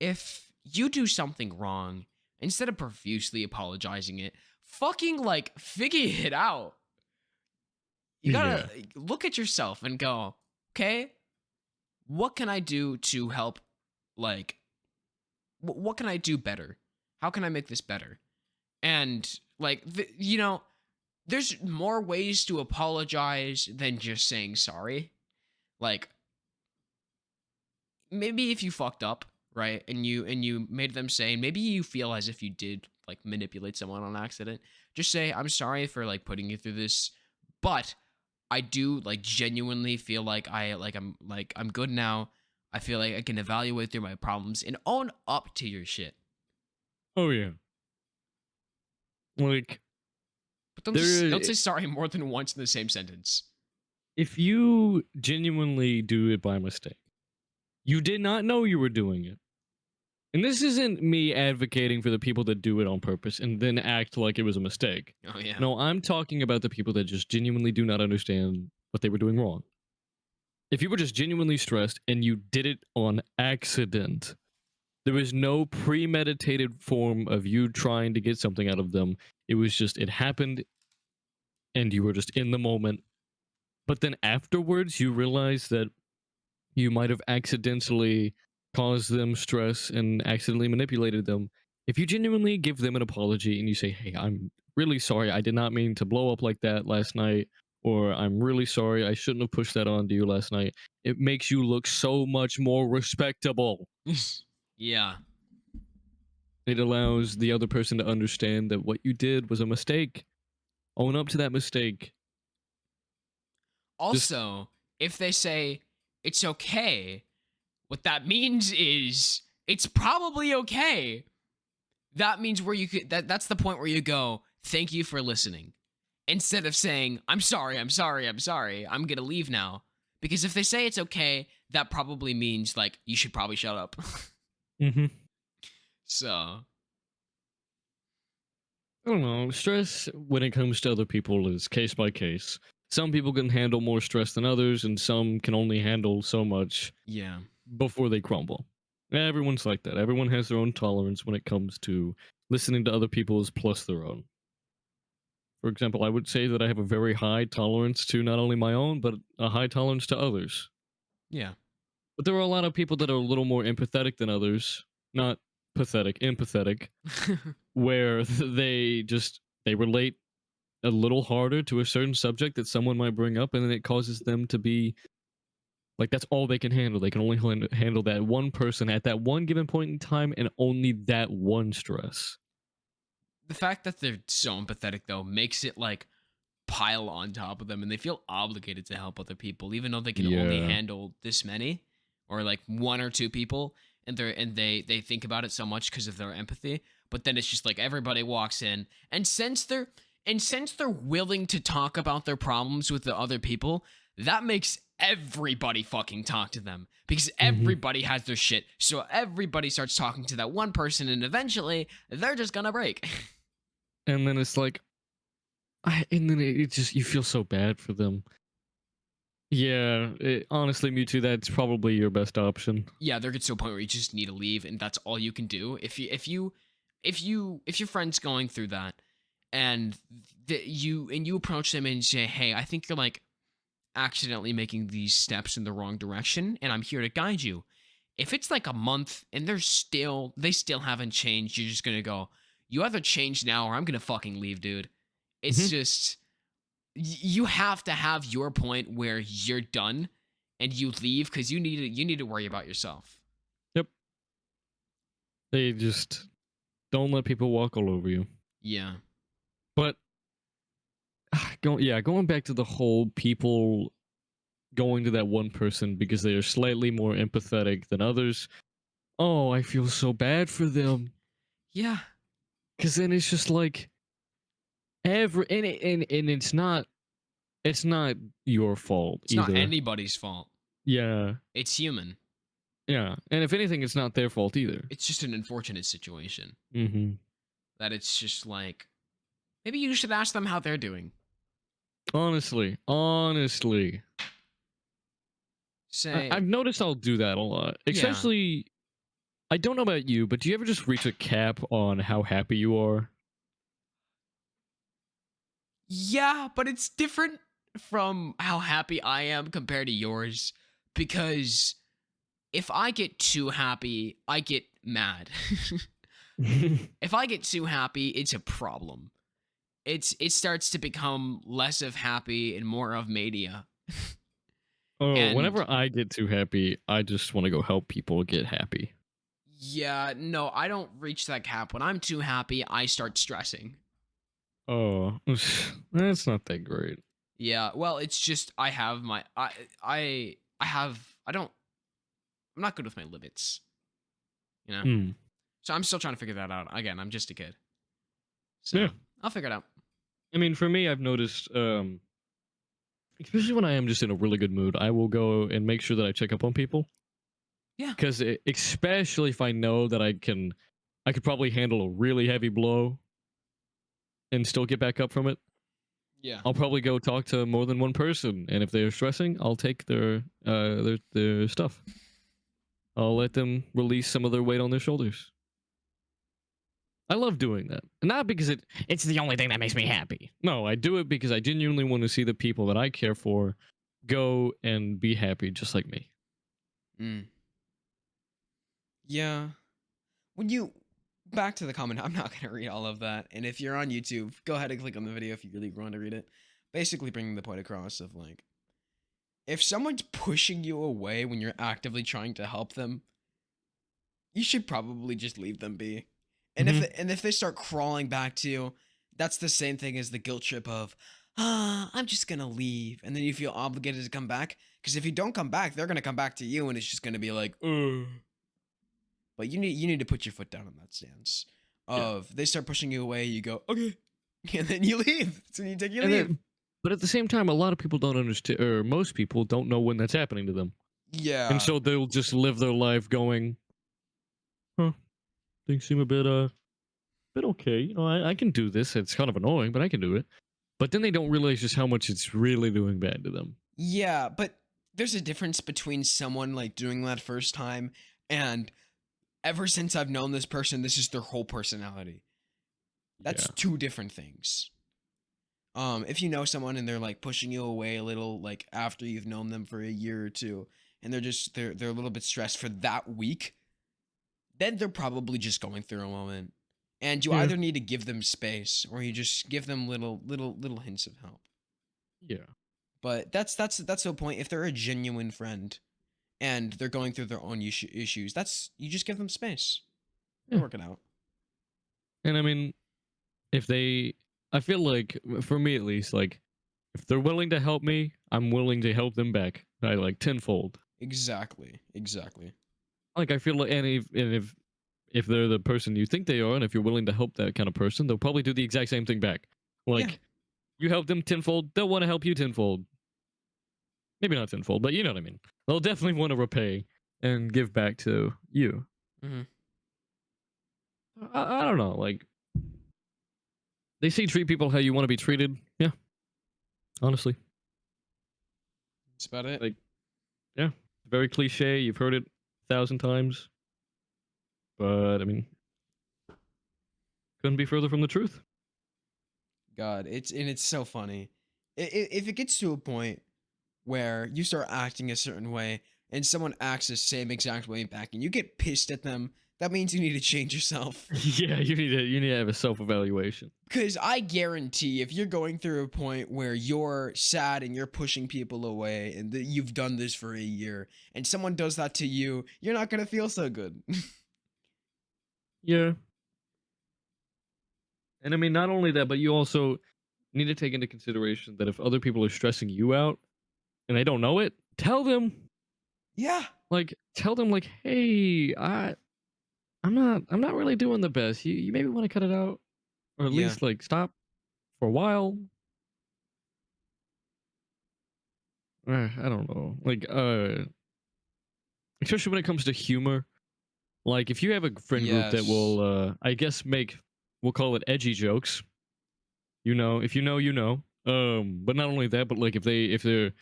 If you do something wrong, instead of profusely apologizing it, fucking like figure it out. You gotta look at yourself and go, okay, what can I do to help? Like, what can I do better? How can I make this better? And like, there's more ways to apologize than just saying sorry. Like, maybe if you fucked up, right, and you made them say, maybe you feel as if you did like manipulate someone on accident, just say, I'm sorry for like putting you through this, but I do like genuinely feel like I'm good now. I feel like I can evaluate through my problems and own up to your shit. Oh yeah. Like, But don't say sorry more than once in the same sentence. if you genuinely do it by mistake, you did not know you were doing it. And this isn't me advocating for the people that do it on purpose and then act like it was a mistake. Oh yeah. No, I'm talking about the people that just genuinely do not understand what they were doing wrong. If you were just genuinely stressed and you did it on accident, there was no premeditated form of you trying to get something out of them. It was just, it happened and you were just in the moment. But then afterwards, you realize that you might have accidentally caused them stress and accidentally manipulated them. If you genuinely give them an apology and you say, hey, I'm really sorry, I did not mean to blow up like that last night, or I'm really sorry, I shouldn't have pushed that onto you last night, it makes you look so much more respectable. Yeah. It allows the other person to understand that what you did was a mistake. Own up to that mistake. Also, if they say it's okay, what that means is it's probably okay. That means where you could that's the point where you go, thank you for listening. Instead of saying, I'm sorry, I'm sorry, I'm sorry, I'm gonna leave now. Because if they say it's okay, that probably means like you should probably shut up. Mm-hmm. So I don't know. Stress when it comes to other people is case by case. Some people can handle more stress than others, and some can only handle so much yeah. before they crumble. Everyone's like that. Everyone has their own tolerance when it comes to listening to other people's plus their own. For example, I would say that I have a very high tolerance to not only my own, but a high tolerance to others. Yeah. But there are a lot of people that are a little more empathetic than others. Not pathetic, empathetic, where they relate a little harder to a certain subject that someone might bring up, and then it causes them to be like, that's all they can handle. They can only handle that one person at that one given point in time, and only that one stress. The fact that they're so empathetic though makes it like pile on top of them and they feel obligated to help other people even though they can only handle this many or like one or two people, and they think about it so much because of their empathy. But then it's just like everybody walks in, and since they're willing to talk about their problems with the other people, that makes everybody fucking talk to them because Mhm. everybody has their shit. So everybody starts talking to that one person, and eventually they're just gonna break. And then it's like, and then it just you feel so bad for them. Yeah, honestly, Mewtwo, that's probably your best option. Yeah, there gets to a point where you just need to leave, and that's all you can do. If your friend's going through that, and you approach them and say, "Hey, I think you're like accidentally making these steps in the wrong direction, and I'm here to guide you." If it's like a month and they still haven't changed, you're just gonna go, "You either change now or I'm gonna fucking leave, dude." It's Mhm. just you have to have your point where you're done and you leave because you need to worry about yourself. Yep. They just don't let people walk all over you. Yeah. But going back to the whole people going to that one person because they are slightly more empathetic than others. Oh, I feel so bad for them Yeah. because then it's just like and it's not your fault It's not either. anybody's fault. Yeah, It's human. yeah, and if anything, it's not their fault either. It's just an unfortunate situation Hmm. that it's just like maybe you should ask them how they're doing. Honestly, Say, I've noticed I'll do that a lot. yeah. Especially, I don't know about you, but do you ever just reach a cap on how happy you are? Yeah, but it's different from how happy I am compared to yours because if I get too happy, I get mad. If I get too happy, it's a problem. It starts to become less of happy and more of mania. Oh, And whenever I get too happy, I just want to go help people get happy. yeah, no, I don't reach that cap. When I'm too happy, I start stressing. Oh, that's not that great. Yeah, well, it's just I have my I have I don't I'm not good with my limits, you know? Mm, So I'm still trying to figure that out. Again, I'm just a kid. yeah. So I'll figure it out. I mean, for me, I've noticed, especially when I am just in a really good mood, I will go and make sure that I check up on people. Yeah. Because especially if I know that I could probably handle a really heavy blow and still get back up from it. Yeah. I'll probably go talk to more than one person, and if they're stressing, I'll take their stuff. I'll let them release some of their weight on their shoulders. I love doing that. Not because it's the only thing that makes me happy. No, I do it because I genuinely want to see the people that I care for go and be happy just like me. Mm. Yeah. When you back to the comment, I'm not gonna read all of that. And if you're on YouTube, go ahead and click on the video if you really want to read it. Basically bringing the point across of like if someone's pushing you away when you're actively trying to help them, you should probably just leave them be. And Hmm. if they start crawling back to you, that's the same thing as the guilt trip of, I'm just gonna leave, and then you feel obligated to come back. Because if you don't come back, they're gonna come back to you, and it's just gonna be like, ugh. But you need to put your foot down on that stance. Yeah. Of they start pushing you away, you go okay, and then you leave. So you take your And leave. then, but at the same time, a lot of people don't understand, or most people don't know when that's happening to them, and Yeah, so they'll just live their life going, "Huh, things seem a bit okay. You know, I can do this. It's kind of annoying, but I can do it." But then they don't realize just how much it's really doing bad to them. yeah, but there's a difference between someone like doing that first time and ever since I've known this person, this is their whole personality. Yeah. That's two different things. If you know someone and they're like pushing you away a little, like after you've known them for a year or two, and they're a little bit stressed for that week, then they're probably just going through a moment. And you Yeah. either need to give them space or you just give them little hints of help. Yeah. But that's the point. If they're a genuine friend and they're going through their own issues, that's you just give them space. They'll Yeah. work it out. And I mean, if they, I feel like, for me at least, like, if they're willing to help me, I'm willing to help them back by like tenfold. Exactly. Exactly. Like, I feel like, and if they're the person you think they are, and if you're willing to help that kind of person, they'll probably do the exact same thing back. Yeah. Like, you help them tenfold, they'll want to help you tenfold. maybe not tenfold, but you know what I mean. They'll definitely want to repay and give back to you. Hmm. I don't know. Like they say, treat people how you want to be treated. Yeah, honestly, That's about it. like yeah, very cliche. You've heard it 1,000 times, but I mean, couldn't be further from the truth. God, it's so funny. If it gets to a point where you start acting a certain way and someone acts the same exact way back and you get pissed at them, that means you need to change yourself. Yeah, you need to have a self evaluation. Because I guarantee if you're going through a point where you're sad and you're pushing people away and that you've done this for a year and someone does that to you, you're not going to feel so good. Yeah, and I mean, not only that, but you also need to take into consideration that if other people are stressing you out and they don't know it, tell them. Yeah. Like, tell them, like, hey, I'm not really doing the best. You maybe want to cut it out, or at Yeah. least like stop for a while. I don't know. Like, especially when it comes to humor. Like, if you have a friend group that Yes. will, I guess, we'll call it edgy jokes. You know, if you know, you know. But not only that, but like if they're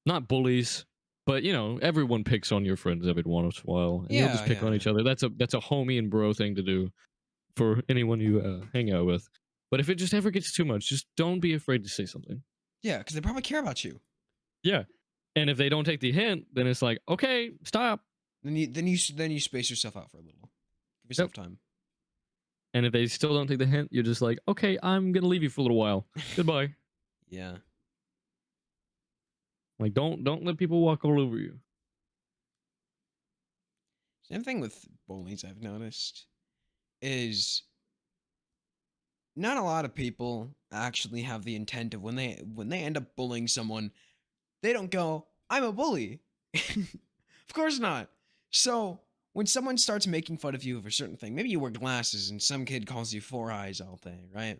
not bullies, but you know, everyone picks on your friends every once in a while, and you'll just Yeah, pick yeah, on yeah. each other. That's a homie and bro thing to do for anyone you hang out with. But if it just ever gets too much, just don't be afraid to say something. Yeah, because they probably care about you. Yeah. And if they don't take the hint, then it's like, okay, stop. Then you space yourself out for a little. Give yourself Yep. time. And if they still don't take the hint, you're just like, okay, I'm gonna leave you for a little while. Goodbye. Yeah. Like, don't let people walk all over you. Same thing with bullies I've noticed is not a lot of people actually have the intent of when they end up bullying someone, they don't go, "I'm a bully." Of course not. So, when someone starts making fun of you of a certain thing, maybe you wear glasses and some kid calls you four eyes all day, right?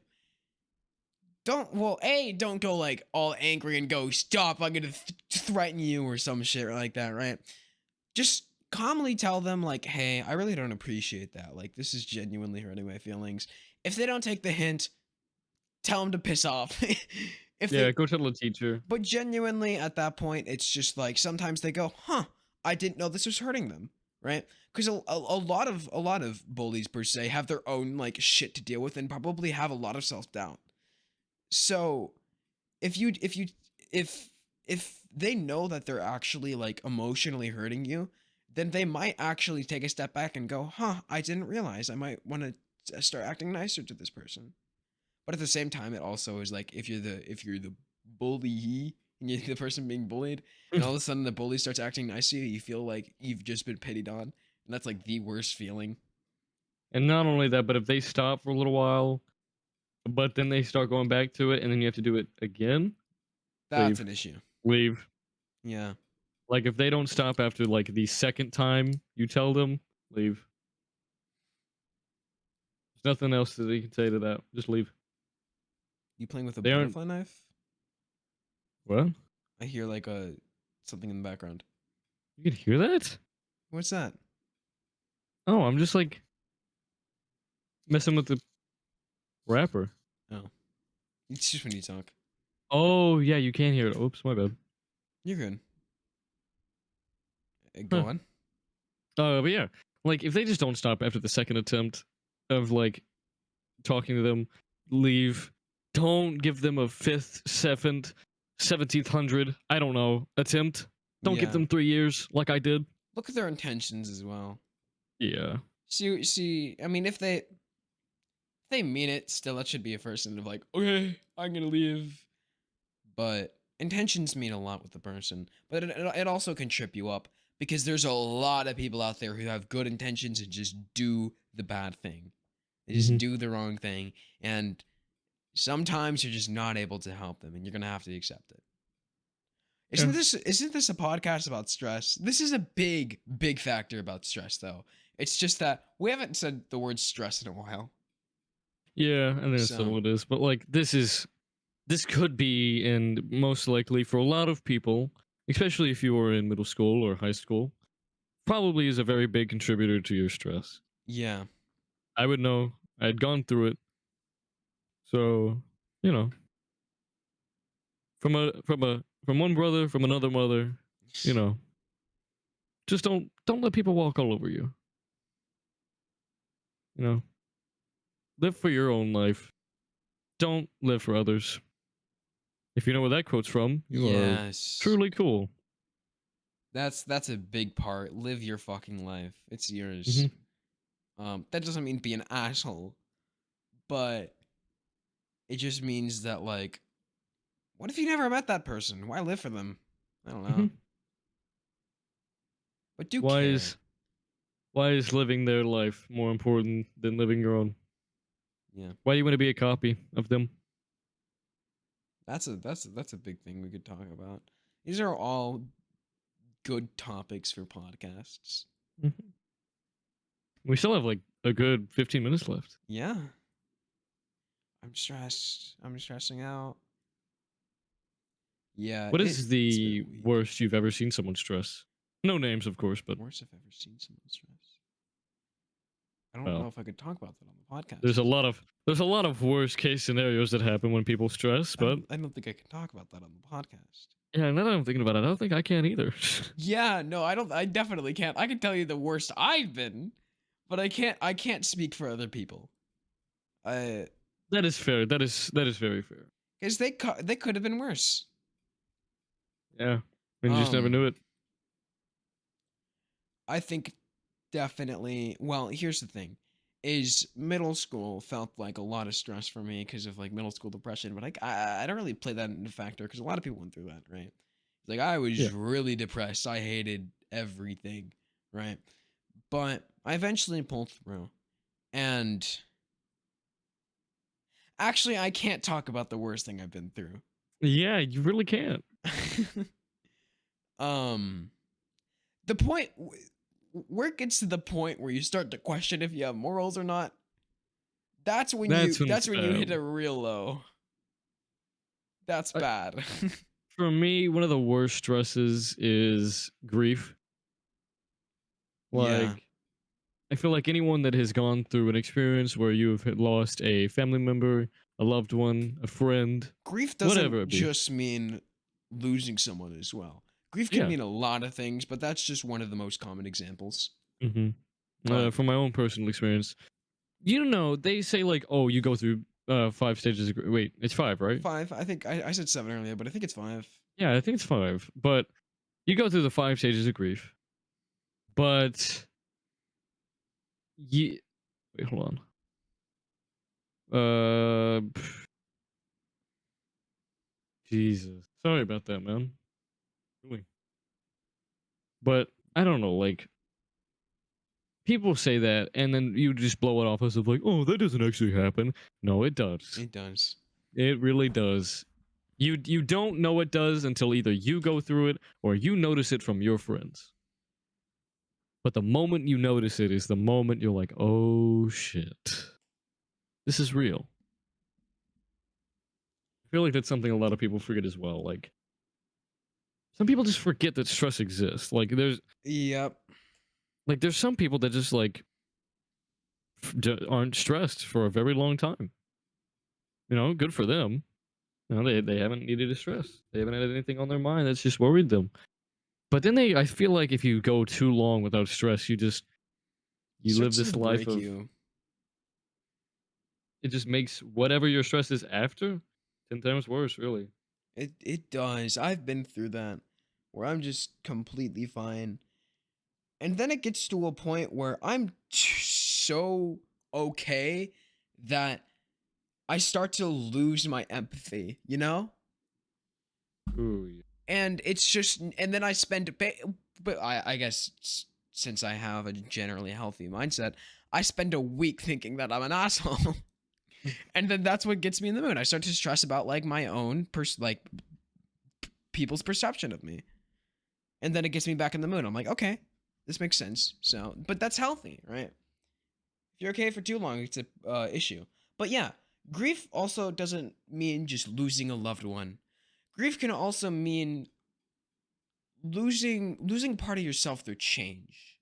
Don't go like all angry and go, "Stop, I'm gonna threaten you" or some shit like that, right? Just calmly tell them like, "Hey, I really don't appreciate that. Like this is genuinely hurting my feelings." If they don't take the hint, tell them to piss off. If Yeah, they go tell the teacher. But genuinely at that point it's just like sometimes they go, "Huh, I didn't know this was hurting them." Right? Cuz a lot of bullies per se have their own like shit to deal with and probably have a lot of self-doubt. So, if you if you if they know that they're actually like emotionally hurting you, then they might actually take a step back and go, "Huh, I didn't realize. I might want to start acting nicer to this person." But at the same time, it also is like if you're the bully and you're the person being bullied, and all of a sudden the bully starts acting nice to you, you feel like you've just been pitied on, and that's like the worst feeling. And not only that, but if they stop for a little while, but then they start going back to it, and then you have to do it again, That's leave. an issue. Leave. Yeah. Like if they don't stop after like the second time you tell them, leave. There's nothing else that you can say to that. Just leave. You playing with a They aren't butterfly knife? what? I hear like a something in the background. You can hear that? What's that? Oh, I'm just like messing with the rapper. Oh, it's just when you talk. Oh yeah, you can hear it. Oops, my bad. You're good. Go Huh. on. But yeah, like if they just don't stop after the second attempt of like talking to them, leave. Don't give them a fifth, seventh, 1700, I don't know, attempt. Don't give Yeah. them 3 years like I did. Look at their intentions as well. Yeah. See. I mean, if they mean it, still that should be a first and of like, okay, I'm gonna leave. But intentions mean a lot with the person, but it also can trip you up because there's a lot of people out there who have good intentions and just do the bad thing. They just Hmm. do the wrong thing, and sometimes you're just not able to help them, and you're gonna have to accept it. Yeah. Isn't this a podcast about stress? This is a big factor about stress, though. It's just that we haven't said the word stress in a while. Yeah, and then So still it is. But like this could be, and most likely for a lot of people, especially if you were in middle school or high school, probably is a very big contributor to your stress. Yeah. I would know. I had gone through it. So, you know, from one brother, from another mother, you know, just don't let people walk all over you. You know, live for your own life. Don't live for others. If you know where that quote's from, you are Yes. truly cool. That's a big part. Live your fucking life. It's Hmm. yours. That doesn't mean be an asshole, but it just means that like, what if you never met that person? Why live for them? I don't Hmm. know. But do Why care. is why is living their life more important than living your own? Yeah. Why do you want to be a copy of them? That's a big thing we could talk about. These are all good topics for podcasts. Mhm. We still have like a good 15 minutes left. Yeah. I'm stressed. I'm stressing out. Yeah, What is it's been a the week. worst you've ever seen someone stress? No names, of course, but Worst I've ever seen someone stress. I don't know well, if I could talk about that on the podcast. there's a lot of worst case scenarios that happen when people stress, but I don't think I can talk about that on the podcast. yeah, now that I'm thinking about it, I don't think I can either. Yeah, no, I don't. I definitely can't. I can tell you the worst I've been, but I can't. I can't speak for other people. I That is fair. That is very fair. Because they could have been worse. Yeah, and you just never Um, knew it. I think definitely. Well, here's the thing: is middle school felt like a lot of stress for me because of like middle school depression, but like I don't really play that into factor because a lot of people went through that, right? Like I Yeah. was really depressed. I hated everything, right? But I eventually pulled through. And actually, I can't talk about the worst thing I've been through. Yeah, you really can't. um, the point where it gets to the point where you start to question if you have morals or not. That's when it's That's when you hit bad. a real low. That's I, bad. for me, one of the worst stresses is grief. Yeah. Like, I feel like anyone that has gone through an experience where you've lost a family member, a loved one, a friend, Grief whatever doesn't it be. just mean losing someone as well. Grief can Yeah. mean a lot of things, but that's just one of the most common examples. Hmm. But From my own personal experience, you know, they say like, oh, you go through 5 stages of wait, it's five, right? five, I think I said seven earlier, but I think it's five. Yeah, I think it's five. But you go through the 5 stages of grief. But you wait, hold on. Uh, Jesus. Sorry about that, man. Really. But I don't know, like people say that and then you just blow it off as of like, oh, that doesn't actually happen. No, it does. It does. It really does. You don't know it does until either you go through it or you notice it from your friends. But the moment you notice it is the moment you're like, oh shit. This is real. I feel like that's something a lot of people forget as well. Like some people just forget that stress exists. Yep. There's some people that just like aren't stressed for a very long time. You know, good for them. You know, they haven't needed to stress. They haven't had anything on their mind that's just worried them. But then I feel like if you go too long without stress, you live Starts to this life break of you. it just makes whatever your stress is after 10 times worse. Really. It does. I've been through that where I'm just completely fine. And then it gets to a point where I'm so okay that I start to lose my empathy, you know? Ooh. Yeah. And it's just and then I spend but I guess since I have a generally healthy mindset, I spend a week thinking that I'm an asshole. And then that's what gets me in the mood. I start to stress about like my own people's perception of me. And then it gets me back in the mood. I'm like, okay, this makes sense. So, but that's healthy, right? If you're okay for too long, it's a issue. But yeah, grief also doesn't mean just losing a loved one. Grief can also mean losing part of yourself through change,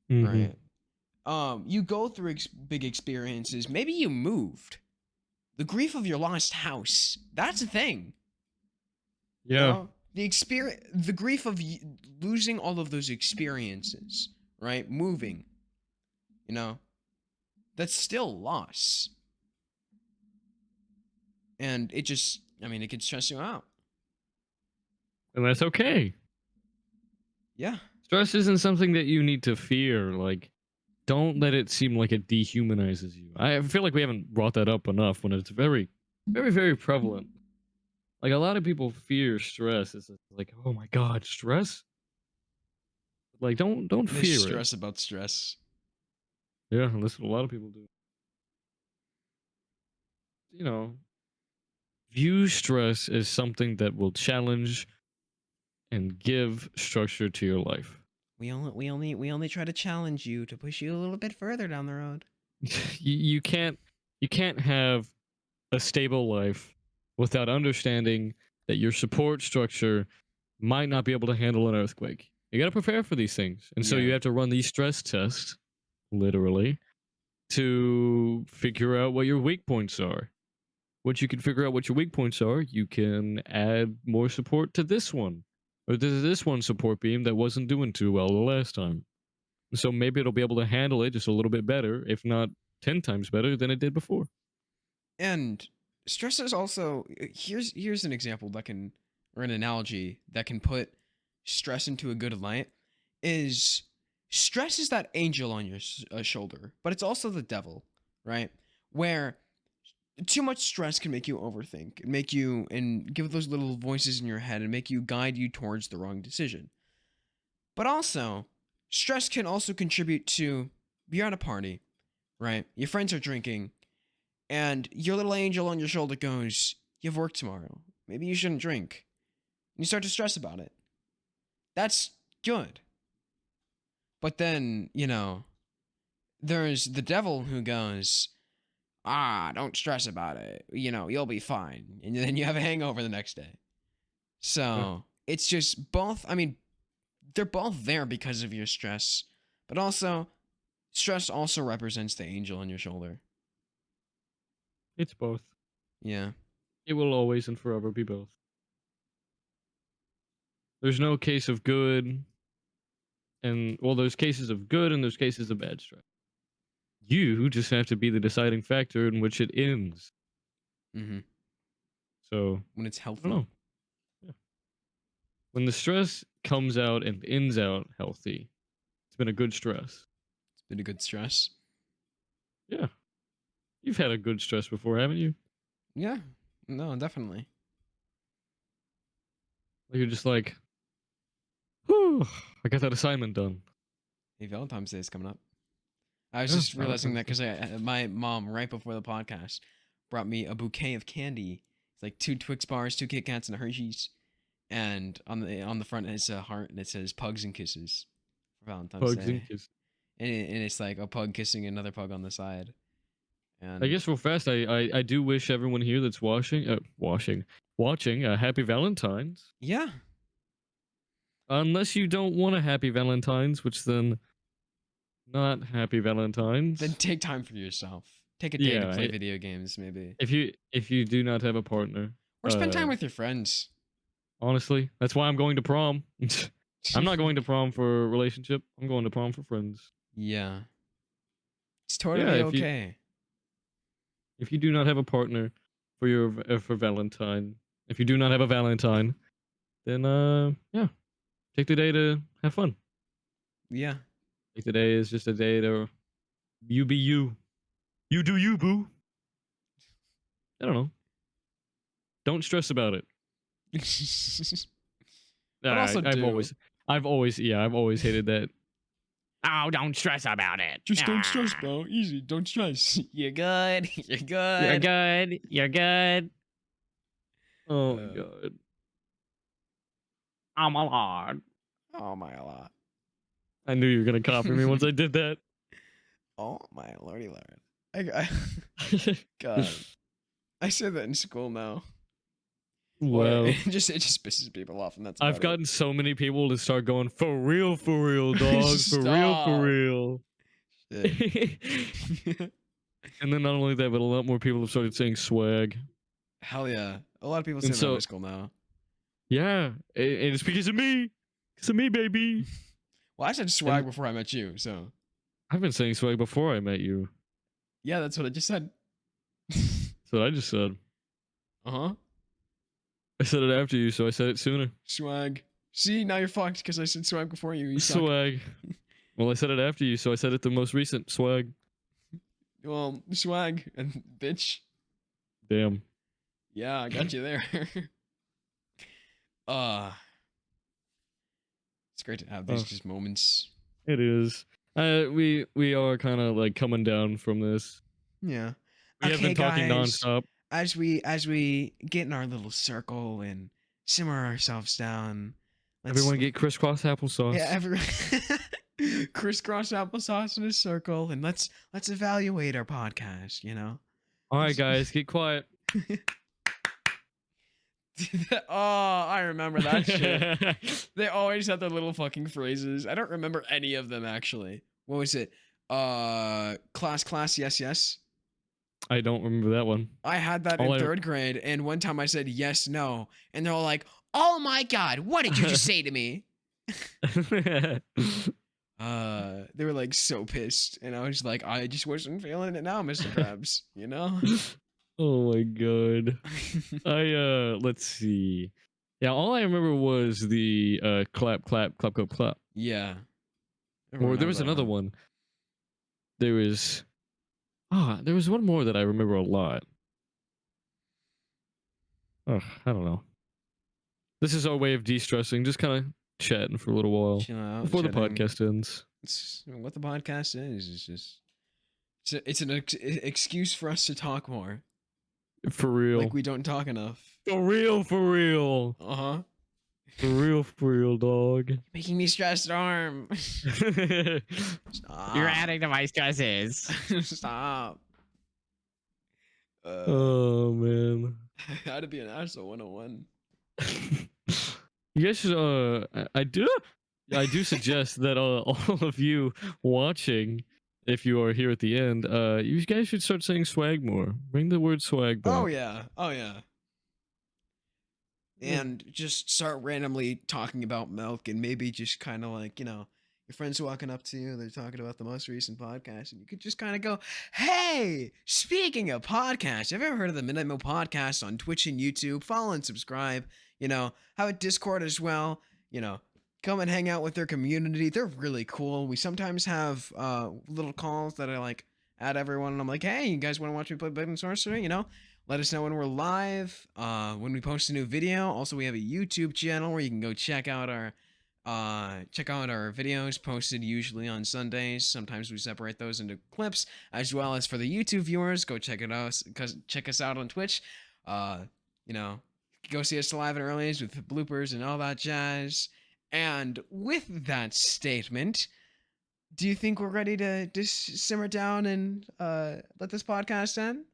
Hmm. right? You go through big experiences. Maybe you moved. The grief of your lost house. That's a thing. You Yeah. know, the grief of losing all of those experiences, right? Moving, you know, that's still loss, and it just, I mean, it can stress you out. And that's okay. Yeah, Stress isn't something that you need to fear. Like, don't let it seem like it dehumanizes you. I feel like we haven't brought that up enough when it's very, very, very prevalent. Like, a lot of people fear stress. It's like, oh my god, stress? Like, don't they fear it. stress about stress. Yeah, that's what a lot of people do. You know, view stress as something that will challenge and give structure to your life. We only try to challenge you to push you a little bit further down the road. You can't have a stable life without understanding that your support structure might not be able to handle an earthquake. You got to prepare for these things. And so Yeah. you have to run these stress tests, literally, to figure out what your weak points are. Once you can figure out what your weak points are, you can add more support to this one. Or to this one support beam that wasn't doing too well the last time. So maybe it'll be able to handle it just a little bit better, if not 10 times better than it did before. And stress is also, here's an example that can, or an analogy that can put stress into a good light, is stress is that angel on your shoulder, but it's also the devil, right? Where too much stress can make you overthink and make you, and give those little voices in your head and make you guide you towards the wrong decision. But also, stress can also contribute to, you're at a party, right? Your friends are drinking, and your little angel on your shoulder goes, "You have work tomorrow. Maybe you shouldn't drink." And you start to stress about it. That's good. But then, there's the devil who goes, don't stress about it. You'll be fine. And then you have a hangover the next day. Yeah. So it's just both. I mean, they're both there because of your stress, but also, stress also represents the angel on your shoulder. It's both. Yeah. It will always and forever be both. There's no case of good and, well, there's cases of good and there's cases of bad stress. You just have to be the deciding factor in which it ends. Mm-hmm. So, When it's I don't healthy. know. Yeah. When the stress comes out and ends out healthy, it's been a good stress. It's been a good stress. Yeah. You've had a good stress before, haven't you? Yeah. No, definitely. Like you're just like, whew, I got that assignment done. Hey, Valentine's Day is coming up. I was Yeah, just realizing that Valentine's because my mom, right before the podcast, brought me a bouquet of candy. It's like 2 Twix bars, 2 Kit Kats, and a Hershey's. And on the front it's a heart and it says "Pugs and Kisses" for Valentine's Pugs and Day. kisses. And it's like a pug kissing another pug on the side. I And guess real fast, I do wish everyone here that's watching a happy Valentine's. yeah, Unless you don't want a happy Valentine's, which then not happy Valentine's. then take time for yourself. Take a day to Yeah, play video games, maybe, if you do not have a partner, or spend time with your friends. honestly, that's why I'm going to prom. I'm not going to prom for a relationship. I'm going to prom for friends. Yeah, it's Yeah, totally okay. if you do not have a partner for your for Valentine, if you do not have a Valentine, then yeah, take the day to have fun. Yeah. Like today is just a day to you be you. You do you, boo. I don't know. Don't stress about it. But also I've always hated that. Oh, don't stress about it. just don't stress, bro. Easy, don't stress. You're good. You're You're good. good. You're good. Oh my Uh, god. I'm alive. Oh my lord. I knew you were gonna copy me once I did that. Oh my lordy lord. I God. I say that in school now. Wow. it just pisses people off, and that's I've about gotten so many people to start going, for real, dog. For real, Stop. for real. it. And then not only that, but a lot more people have started saying swag. Hell yeah, a lot of people say And that in so- high school now. Yeah, and it's because of me. Because of me, baby. Well, I said swag before I met you, so I've been saying swag before I met you. yeah, that's what I just said. That's what I just said. Uh-huh. I said it after you, so I said it sooner. Swag. See, now you're fucked because I said swag before you. You suck. Swag. Well, I said it after you, so I said it the most recent. Swag. Well, swag and bitch. Damn. Yeah, I got you there. It's great to have these just moments. It is. We are kind of like coming down from this. Yeah. We have been talking nonstop. As we get in our little circle and simmer ourselves down. Everyone get crisscross applesauce. Yeah, crisscross applesauce in a circle, and let's evaluate our podcast. You know. All right, guys, get quiet. Oh, I remember that shit. They always had their little fucking phrases. I don't remember any of them actually. What was it? Class, yes. I don't remember that one. I had that All in I- third grade, and one time I said yes, no, and they're all like, "Oh my god, what did you just say to me?" They were like so pissed, and I was like, "I just wasn't feeling it now, Mr. Krabs," you know? Oh my god. Let's see. Yeah, all I remember was the clap, clap, clap, clap, clap. Yeah. Or there was another one. There was one more that I remember a lot. Oh, I don't know. This is our way of de-stressing, just kind of chatting for a little while Chill out, before the chatting. podcast ends. It's, what the podcast is just it's an excuse for us to talk more. For real. Like we don't talk enough. For real, for real. Uh-huh. For real, dog. Making me stressed, arm. Stop. You're adding to my stresses. Stop. Oh man. How to be an asshole 101. You guys should I do suggest that all of you watching, if you are here at the end, you guys should start saying swag more. Bring the word swag back. Oh yeah. And just start randomly talking about milk, and maybe just kind of like, you know, your friends walking up to you, they're talking about the most recent podcast, and you could just kind of go, "Hey, speaking of podcasts, have you ever heard of the Midnight Mill podcast on Twitch and YouTube? Follow and subscribe. You know, have a Discord as well. You know, come and hang out with their community. They're really cool. We sometimes have little calls that I like add everyone, and I'm like, hey, you guys want to watch me play Blade and Sorcery? You know, let us know when we're live, when we post a new video. Also, we have a YouTube channel where you can go check out our videos posted usually on Sundays. Sometimes we separate those into clips, as well as for the YouTube viewers, go check us out on Twitch. You know, go see us live and earlies with bloopers and all that jazz. And with that statement, do you think we're ready to just simmer down and let this podcast end?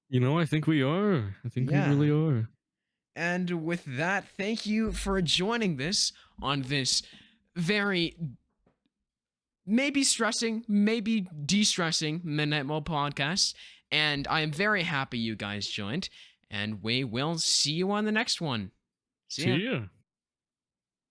You know, I think we are. I think Yeah. we really are. And with that, thank you for joining this on this very maybe stressing, maybe de-stressing Midnight Mall podcast. And I am very happy you guys joined. And we will see you on the next one. See ya.